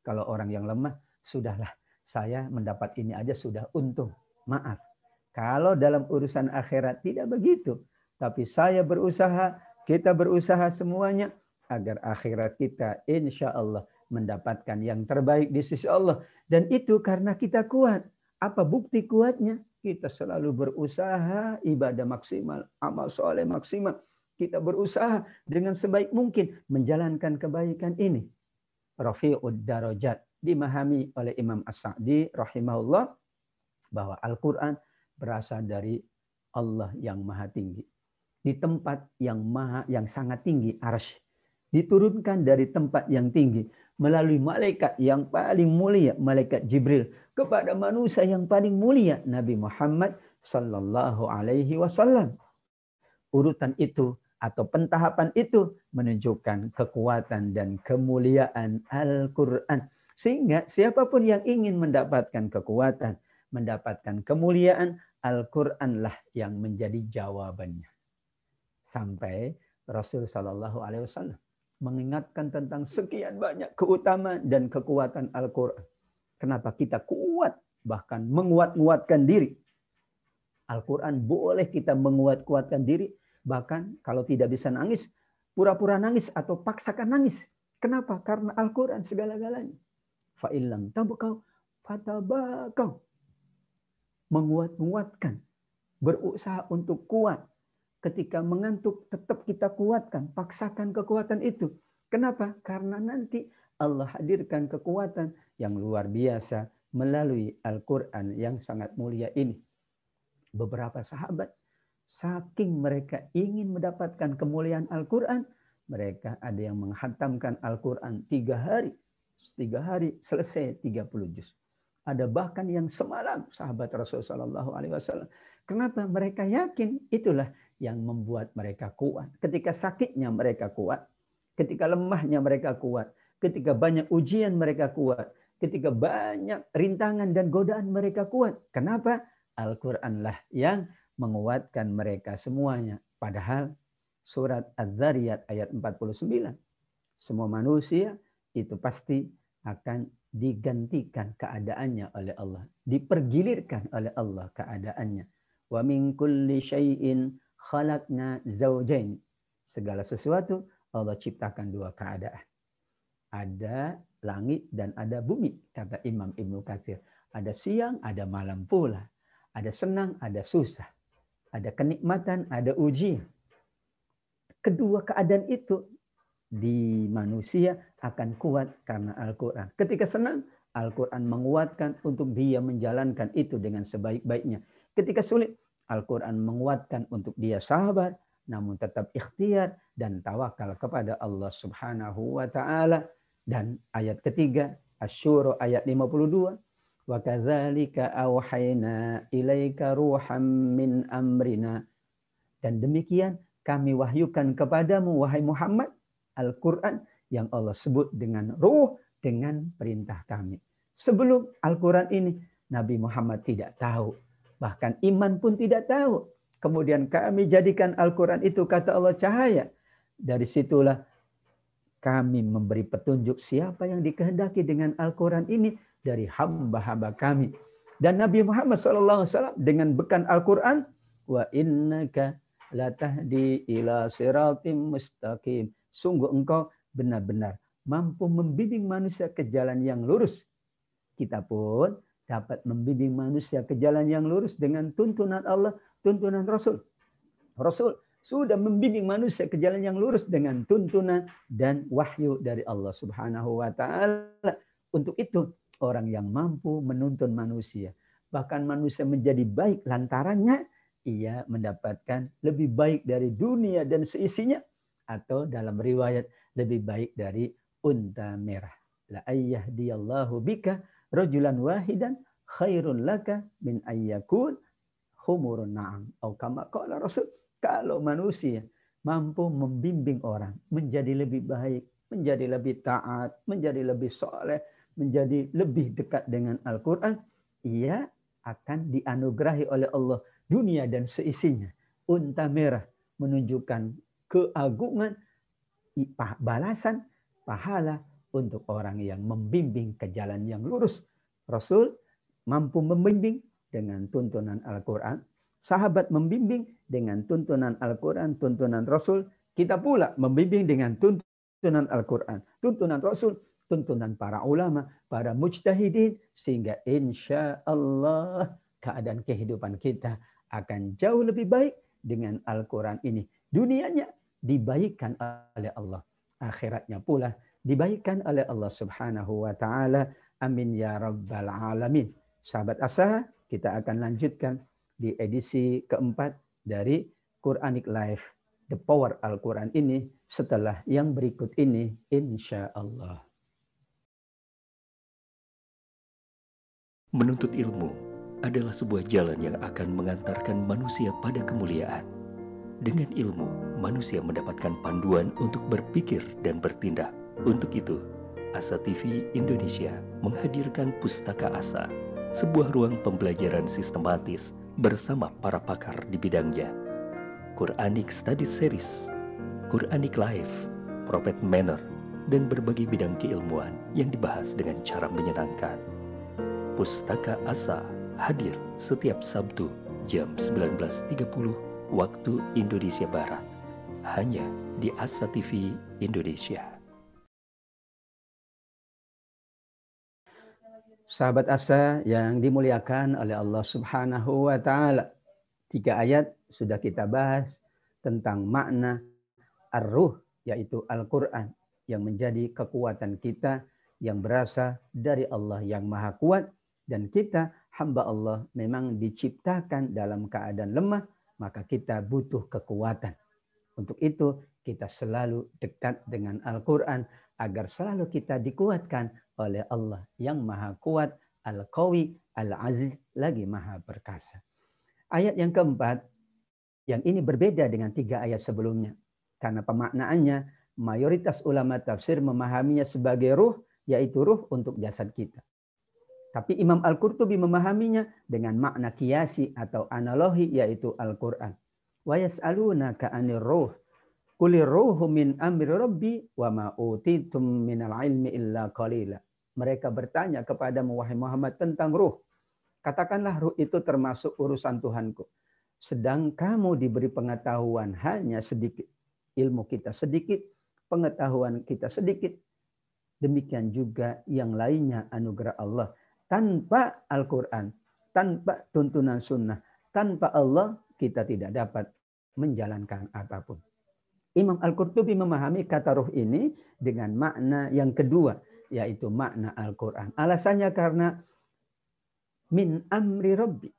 Kalau orang yang lemah, sudahlah, saya mendapat ini aja sudah untung. Maaf. Kalau dalam urusan akhirat tidak begitu. Tapi saya berusaha, kita berusaha semuanya agar akhirat kita insya Allah mendapatkan yang terbaik di sisi Allah. Dan itu karena kita kuat. Apa bukti kuatnya? Kita selalu berusaha, ibadah maksimal, amal soleh maksimal. Kita berusaha dengan sebaik mungkin menjalankan kebaikan ini. Rafi'ud darajat. Dimahami oleh Imam As-Sa'di rahimahullah bahwa Al-Quran berasal dari Allah yang maha tinggi. Di tempat yang sangat tinggi, arsy. Diturunkan dari tempat yang tinggi melalui malaikat yang paling mulia, malaikat Jibril, kepada manusia yang paling mulia, Nabi Muhammad Sallallahu Alaihi Wasallam. Urutan itu atau pentahapan itu menunjukkan kekuatan dan kemuliaan Al-Quran. Sehingga siapapun yang ingin mendapatkan kekuatan, mendapatkan kemuliaan, Al-Quranlah yang menjadi jawabannya. Sampai Rasul Sallallahu Alaihi Wasallam mengingatkan tentang sekian banyak keutamaan dan kekuatan Al-Quran. Kenapa kita kuat, bahkan menguat-nguatkan diri. Al-Quran boleh kita menguat-kuatkan diri, bahkan kalau tidak bisa nangis, pura-pura nangis atau paksakan nangis. Kenapa? Karena Al-Quran segala-galanya. Fa'illam tabukau fatabakau. Menguat-nguatkan. Berusaha untuk kuat. Ketika mengantuk, tetap kita kuatkan. Paksakan kekuatan itu. Kenapa? Karena nanti Allah hadirkan kekuatan yang luar biasa melalui Al-Quran yang sangat mulia ini. Beberapa sahabat, saking mereka ingin mendapatkan kemuliaan Al-Quran, mereka ada yang menghatamkan Al-Quran 3 hari. 3 hari selesai 30 juz. Ada bahkan yang semalam sahabat Rasulullah SAW. Kenapa? Mereka yakin itulah yang membuat mereka kuat. Ketika sakitnya mereka kuat. Ketika lemahnya mereka kuat. Ketika banyak ujian mereka kuat. Ketika banyak rintangan dan godaan mereka kuat. Kenapa? Al-Quranlah yang menguatkan mereka semuanya. Padahal surat Az-Zariyat ayat 49. Semua manusia itu pasti akan digantikan keadaannya oleh Allah. Dipergilirkan oleh Allah keadaannya. Wa min kulli syai'in khalaqna zawjain. Segala sesuatu Allah ciptakan 2 keadaan. Ada langit dan ada bumi, kata Imam Ibnu Katsir. Ada siang, ada malam pula. Ada senang, ada susah. Ada kenikmatan, ada ujian. Kedua keadaan itu di manusia akan kuat karena Al-Quran. Ketika senang, Al-Quran menguatkan untuk dia menjalankan itu dengan sebaik-baiknya. Ketika sulit, Al-Quran menguatkan untuk dia sabar, namun tetap ikhtiar dan tawakal kepada Allah Subhanahu wa Ta'ala. Dan ayat ketiga, Asy-Syura ayat 52. Wa kadzalika auhayna ilaika ruham min amrina. Dan demikian kami wahyukan kepadamu wahai Muhammad Al-Quran yang Allah sebut dengan ruh, dengan perintah kami. Sebelum Al-Quran ini Nabi Muhammad tidak tahu, bahkan iman pun tidak tahu. Kemudian kami jadikan Al-Quran itu kata Allah cahaya. Dari situlah kami memberi petunjuk siapa yang dikehendaki dengan Al-Quran ini dari hamba-hamba kami. Dan Nabi Muhammad SAW dengan bekal Al-Quran, wa innaka latahdi ila siratim mustaqim. Sungguh engkau benar-benar mampu membimbing manusia ke jalan yang lurus. Kita pun dapat membimbing manusia ke jalan yang lurus dengan tuntunan Allah, tuntunan Rasul. Rasul sudah membimbing manusia ke jalan yang lurus dengan tuntunan dan wahyu dari Allah Subhanahu wa Ta'ala. Untuk itu, orang yang mampu menuntun manusia, bahkan manusia menjadi baik lantarannya, ia mendapatkan lebih baik dari dunia dan seisinya, atau dalam riwayat lebih baik dari unta merah. La ayyahdiyallahu bika rajulan wahidan khairun laka min ayyakun humurun na'am. Atau kama qala Rasul. Kalau manusia mampu membimbing orang menjadi lebih baik, menjadi lebih taat, menjadi lebih soleh, menjadi lebih dekat dengan Al-Quran, ia akan dianugerahi oleh Allah dunia dan seisinya. Unta merah menunjukkan keagungan, balasan, pahala untuk orang yang membimbing ke jalan yang lurus. Rasul mampu membimbing dengan tuntunan Al-Quran. Sahabat membimbing dengan tuntunan Al-Quran, tuntunan Rasul. Kita pula membimbing dengan tuntunan Al-Quran, tuntunan Rasul, tuntunan para ulama, para mujtahidin. Sehingga insya Allah keadaan kehidupan kita akan jauh lebih baik dengan Al-Quran ini. Dunianya dibaikkan oleh Allah. Akhiratnya pula dibaikkan oleh Allah Subhanahu wa Ta'ala. Amin ya Rabbal Alamin. Sahabat Asa, kita akan lanjutkan di edisi keempat dari Quranic Life, The Power Al-Quran ini setelah yang berikut ini, insya Allah. Menuntut ilmu adalah sebuah jalan yang akan mengantarkan manusia pada kemuliaan. Dengan ilmu, manusia mendapatkan panduan untuk berpikir dan bertindak. Untuk itu, Asa TV Indonesia menghadirkan Pustaka Asa, sebuah ruang pembelajaran sistematis bersama para pakar di bidangnya. Quranic Studies Series, Quranic Life, Prophet Manner, dan berbagai bidang keilmuan yang dibahas dengan cara menyenangkan. Pustaka Asa hadir setiap Sabtu jam 19.30 waktu Indonesia Barat, hanya di Asa TV Indonesia. Sahabat Asa yang dimuliakan oleh Allah Subhanahu wa Ta'ala, 3 ayat sudah kita bahas tentang makna ar-ruh, yaitu Al-Quran, yang menjadi kekuatan kita yang berasal dari Allah yang Maha Kuat. Dan kita, hamba Allah, memang diciptakan dalam keadaan lemah, maka kita butuh kekuatan. Untuk itu, kita selalu dekat dengan Al-Quran, agar selalu kita dikuatkan oleh Allah yang Maha Kuat, Al-Qawi, Al-Aziz, lagi Maha Perkasa. Ayat yang keempat, yang ini berbeda dengan 3 ayat sebelumnya. Karena pemaknaannya, mayoritas ulama tafsir memahaminya sebagai ruh, yaitu ruh untuk jasad kita. Tapi Imam Al-Qurtubi memahaminya dengan makna kiasi atau analogi, yaitu Al-Quran. Wa yas'alunaka 'anir ruh. Qulir ruhu min amri rabbi wa ma utitum minal ilmi illa qalila. Mereka bertanya kepadamu, wahai Muhammad, tentang ruh. Katakanlah, ruh itu termasuk urusan Tuhanku. Sedang kamu diberi pengetahuan hanya sedikit. Ilmu kita sedikit, pengetahuan kita sedikit. Demikian juga yang lainnya anugerah Allah. Tanpa Al-Quran, tanpa tuntunan sunnah, tanpa Allah, kita tidak dapat menjalankan apapun. Imam Al-Qurtubi memahami kata ruh ini dengan makna yang kedua, yaitu makna Al-Quran. Alasannya karena min amri rabbi,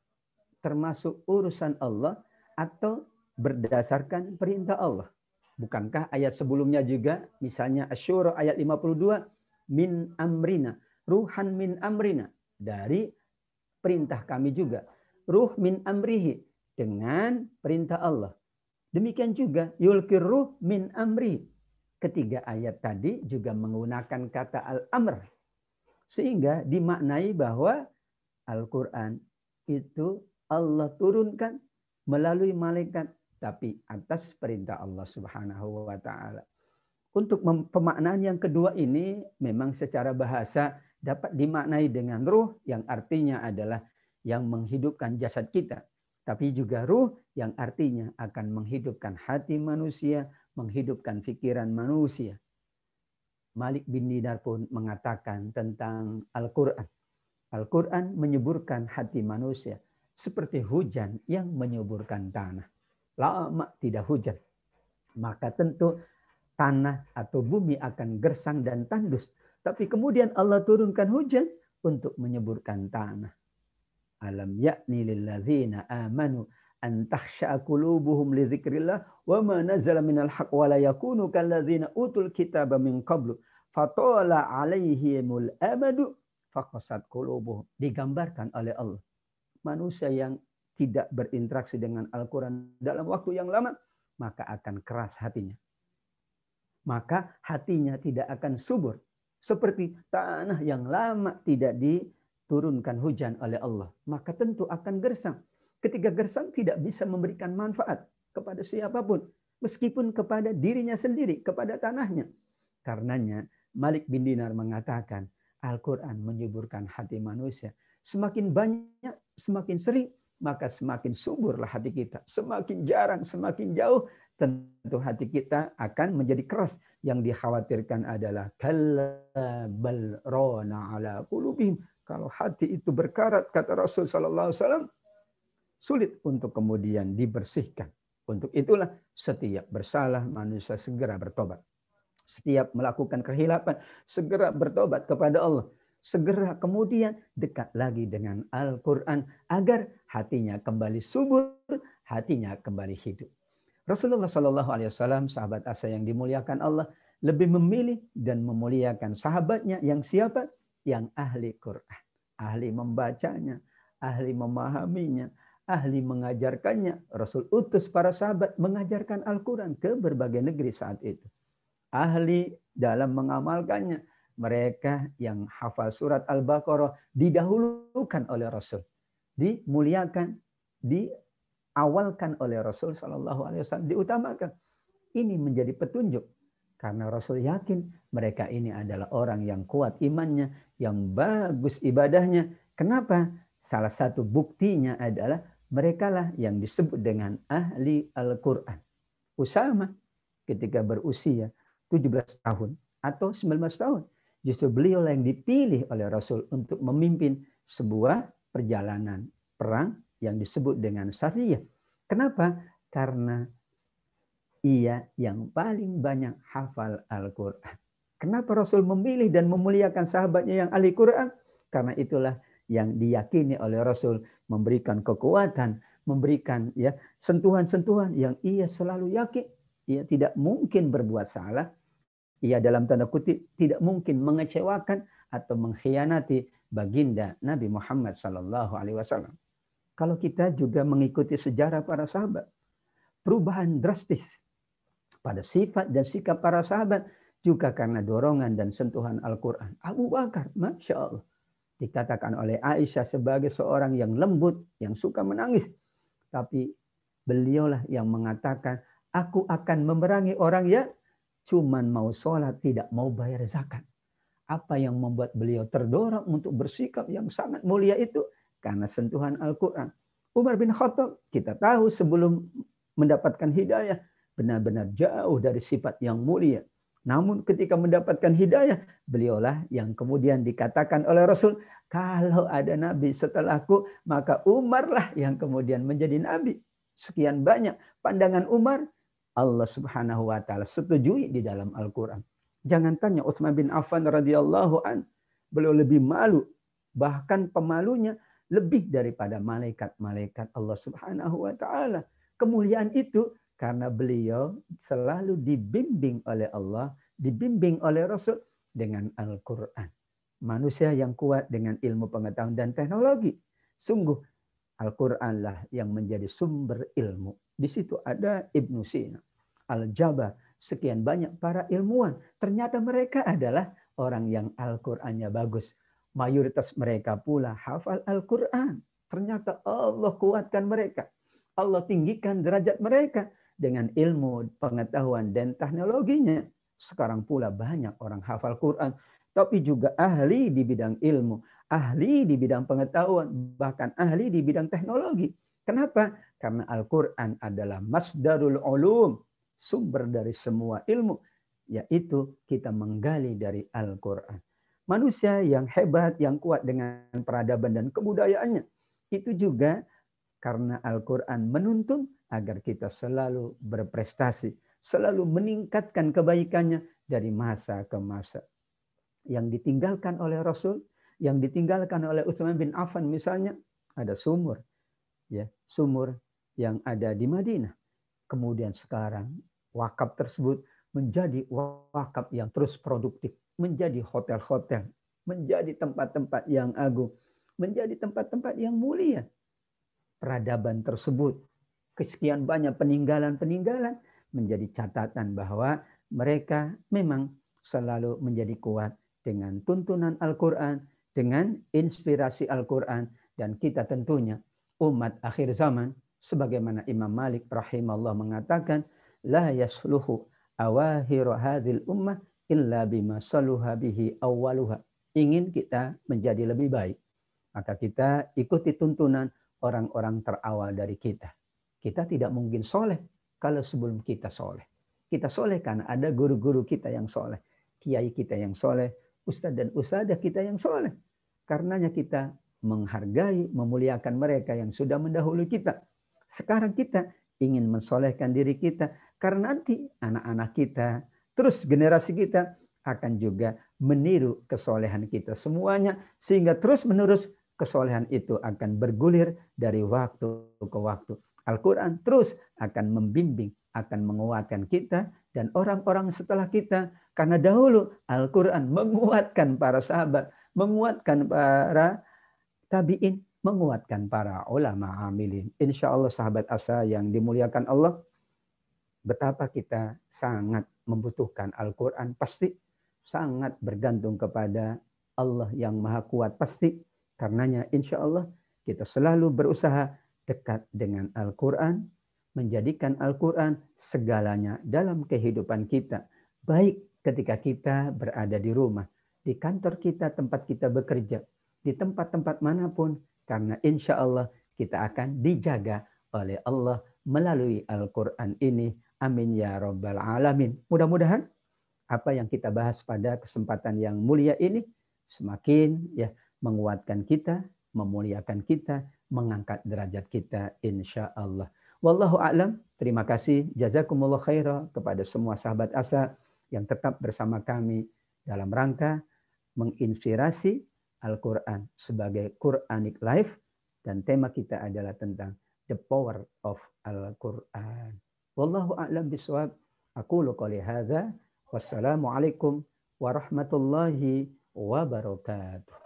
termasuk urusan Allah atau berdasarkan perintah Allah. Bukankah ayat sebelumnya juga, misalnya Asy-Syura ayat 52, min amrina, ruhan min amrina, dari perintah kami juga. Ruh min amrihi, dengan perintah Allah. Demikian juga yulkir ruh min amri. Ketiga ayat tadi juga menggunakan kata al-amr. Sehingga dimaknai bahwa Al-Quran itu Allah turunkan melalui malaikat, tapi atas perintah Allah Subhanahu wa Ta'ala. Untuk pemaknaan yang kedua ini memang secara bahasa dapat dimaknai dengan ruh, yang artinya adalah yang menghidupkan jasad kita. Tapi juga ruh yang artinya akan menghidupkan hati manusia, menghidupkan pikiran manusia. Malik bin Dinar pun mengatakan tentang Al-Quran. Al-Quran menyuburkan hati manusia seperti hujan yang menyuburkan tanah. Lama tidak hujan, maka tentu tanah atau bumi akan gersang dan tandus. Tapi kemudian Allah turunkan hujan untuk menyuburkan tanah. Alam ya'ni lilladzina amanu an takhsha'a qulubuhum li dzikrillah wa ma nazala minal haqq wa la yakunu kalladzina utul kitaba min qablu fatala 'alaihimul amadu faqasat qulubuhum. Digambarkan oleh Allah manusia yang tidak berinteraksi dengan Al-Quran dalam waktu yang lama, maka akan keras hatinya. Maka hatinya tidak akan subur, seperti tanah yang lama tidak diturunkan hujan oleh Allah, maka tentu akan gersang. Ketika gersang tidak bisa memberikan manfaat kepada siapapun, meskipun kepada dirinya sendiri, kepada tanahnya. Karenanya Malik bin Dinar mengatakan Al-Quran menyuburkan hati manusia. Semakin banyak, semakin sering, maka semakin suburlah hati kita. Semakin jarang, semakin jauh, tentu hati kita akan menjadi keras. Yang dikhawatirkan adalah kalla bal rana ala qulubihim. Kalau hati itu berkarat, kata Rasul sallallahu alaihi wasallam, sulit untuk kemudian dibersihkan. Untuk itulah setiap bersalah manusia segera bertobat. Setiap melakukan kehilapan segera bertobat kepada Allah. Segera kemudian dekat lagi dengan Al-Quran agar hatinya kembali subur, hatinya kembali hidup. Rasulullah Shallallahu Alaihi Wasallam, sahabat Asa yang dimuliakan Allah, lebih memilih dan memuliakan sahabatnya yang siapa? Yang ahli Quran, ahli membacanya, ahli memahaminya, ahli mengajarkannya. Rasul utus para sahabat mengajarkan Al-Quran ke berbagai negeri saat itu. Ahli dalam mengamalkannya. Mereka yang hafal surat Al-Baqarah didahulukan oleh Rasul. Dimuliakan, diawalkan oleh Rasul SAW, diutamakan. Ini menjadi petunjuk. Karena Rasul yakin mereka ini adalah orang yang kuat imannya, yang bagus ibadahnya. Kenapa? Salah satu buktinya adalah merekalah yang disebut dengan ahli Al-Quran. Usama ketika berusia 17 tahun atau 19 tahun. Justru beliau yang dipilih oleh Rasul untuk memimpin sebuah perjalanan perang yang disebut dengan Sariyah. Kenapa? Karena ia yang paling banyak hafal Al-Quran. Kenapa Rasul memilih dan memuliakan sahabatnya yang ahli Quran? Karena itulah yang diyakini oleh Rasul, memberikan kekuatan, memberikan ya sentuhan-sentuhan yang ia selalu yakin. Ia tidak mungkin berbuat salah. Ia dalam tanda kutip tidak mungkin mengecewakan atau mengkhianati baginda Nabi Muhammad SAW. Kalau kita juga mengikuti sejarah para sahabat, perubahan drastis pada sifat dan sikap para sahabat juga karena dorongan dan sentuhan Al-Quran. Abu Bakar, Masya Allah, dikatakan oleh Aisyah sebagai seorang yang lembut, yang suka menangis. Tapi beliaulah yang mengatakan, aku akan memerangi orang yang cuman mau sholat, tidak mau bayar zakat. Apa yang membuat beliau terdorong untuk bersikap yang sangat mulia itu? Karena sentuhan Al-Quran. Umar bin Khattab, kita tahu sebelum mendapatkan hidayah, benar-benar jauh dari sifat yang mulia. Namun ketika mendapatkan hidayah, beliaulah yang kemudian dikatakan oleh Rasul, kalau ada nabi setelahku, maka Umarlah yang kemudian menjadi nabi. Sekian banyak pandangan Umar, Allah Subhanahu wa taala setujui di dalam Al-Quran. Jangan tanya Utsman bin Affan radhiyallahu an, beliau lebih malu, bahkan pemalunya lebih daripada malaikat-malaikat Allah Subhanahu wa taala. Kemuliaan itu karena beliau selalu dibimbing oleh Allah, dibimbing oleh Rasul dengan Al-Quran. Manusia yang kuat dengan ilmu pengetahuan dan teknologi. Sungguh Al-Quranlah yang menjadi sumber ilmu. Di situ ada Ibnu Sina, Al-Jabar, sekian banyak para ilmuwan. Ternyata mereka adalah orang yang Al-Qurannya bagus. Mayoritas mereka pula hafal Al-Quran. Ternyata Allah kuatkan mereka. Allah tinggikan derajat mereka dengan ilmu, pengetahuan, dan teknologinya. Sekarang pula banyak orang hafal Quran, tapi juga ahli di bidang ilmu, ahli di bidang pengetahuan, bahkan ahli di bidang teknologi. Kenapa? Karena Al-Quran adalah masdarul ulum, sumber dari semua ilmu, yaitu kita menggali dari Al-Quran. Manusia yang hebat, yang kuat dengan peradaban dan kebudayaannya, itu juga karena Al-Quran menuntun agar kita selalu berprestasi, selalu meningkatkan kebaikannya dari masa ke masa. Yang ditinggalkan oleh Rasul, yang ditinggalkan oleh Utsman bin Affan misalnya, ada sumur. Ya, sumur yang ada di Madinah. Kemudian sekarang wakaf tersebut menjadi wakaf yang terus produktif, menjadi hotel-hotel, menjadi tempat-tempat yang agung, menjadi tempat-tempat yang mulia. Peradaban tersebut, kesekian banyak peninggalan-peninggalan menjadi catatan bahwa mereka memang selalu menjadi kuat dengan tuntunan Al-Quran, dengan inspirasi Al-Quran, dan kita tentunya umat akhir zaman, sebagaimana Imam Malik rahimahullah mengatakan, la yasluhu awahir hadhil ummah illa bima saluha bihi awwaluha. Ingin kita menjadi lebih baik, maka kita ikuti tuntunan orang-orang terawal dari kita. Kita tidak mungkin soleh kalau sebelum kita soleh. Kita soleh karena ada guru-guru kita yang soleh, kiai kita yang soleh, ustadz dan ustadzah kita yang soleh. Karenanya kita menghargai, memuliakan mereka yang sudah mendahului kita. Sekarang kita ingin mensolehkan diri kita, karena nanti anak-anak kita, terus generasi kita akan juga meniru kesolehan kita semuanya, sehingga terus-menerus kesolehan itu akan bergulir dari waktu ke waktu. Al-Quran terus akan membimbing, akan menguatkan kita dan orang-orang setelah kita. Karena dahulu Al-Quran menguatkan para sahabat, menguatkan para tabi'in, menguatkan para ulama amilin. Insya Allah sahabat asa yang dimuliakan Allah, betapa kita sangat membutuhkan Al-Quran, pasti sangat bergantung kepada Allah yang Maha Kuat, pasti. Karenanya insya Allah kita selalu berusaha dekat dengan Al-Quran, menjadikan Al-Quran segalanya dalam kehidupan kita. Baik ketika kita berada di rumah, di kantor kita, tempat kita bekerja, di tempat-tempat manapun. Karena insya Allah kita akan dijaga oleh Allah melalui Al-Quran ini. Amin ya Rabbal Alamin. Mudah-mudahan apa yang kita bahas pada kesempatan yang mulia ini semakin menguatkan kita, memuliakan kita, mengangkat derajat kita insya Allah. Wallahu a'lam. Terima kasih. Jazakumullah khairah kepada semua sahabat asa yang tetap bersama kami dalam rangka menginspirasi Al-Quran sebagai Quranic Life, dan tema kita adalah tentang the power of Al-Quran. Wallahu a'lam bishawab. Aqulu qouli hadza. Wassalamualaikum warahmatullahi wabarakatuh.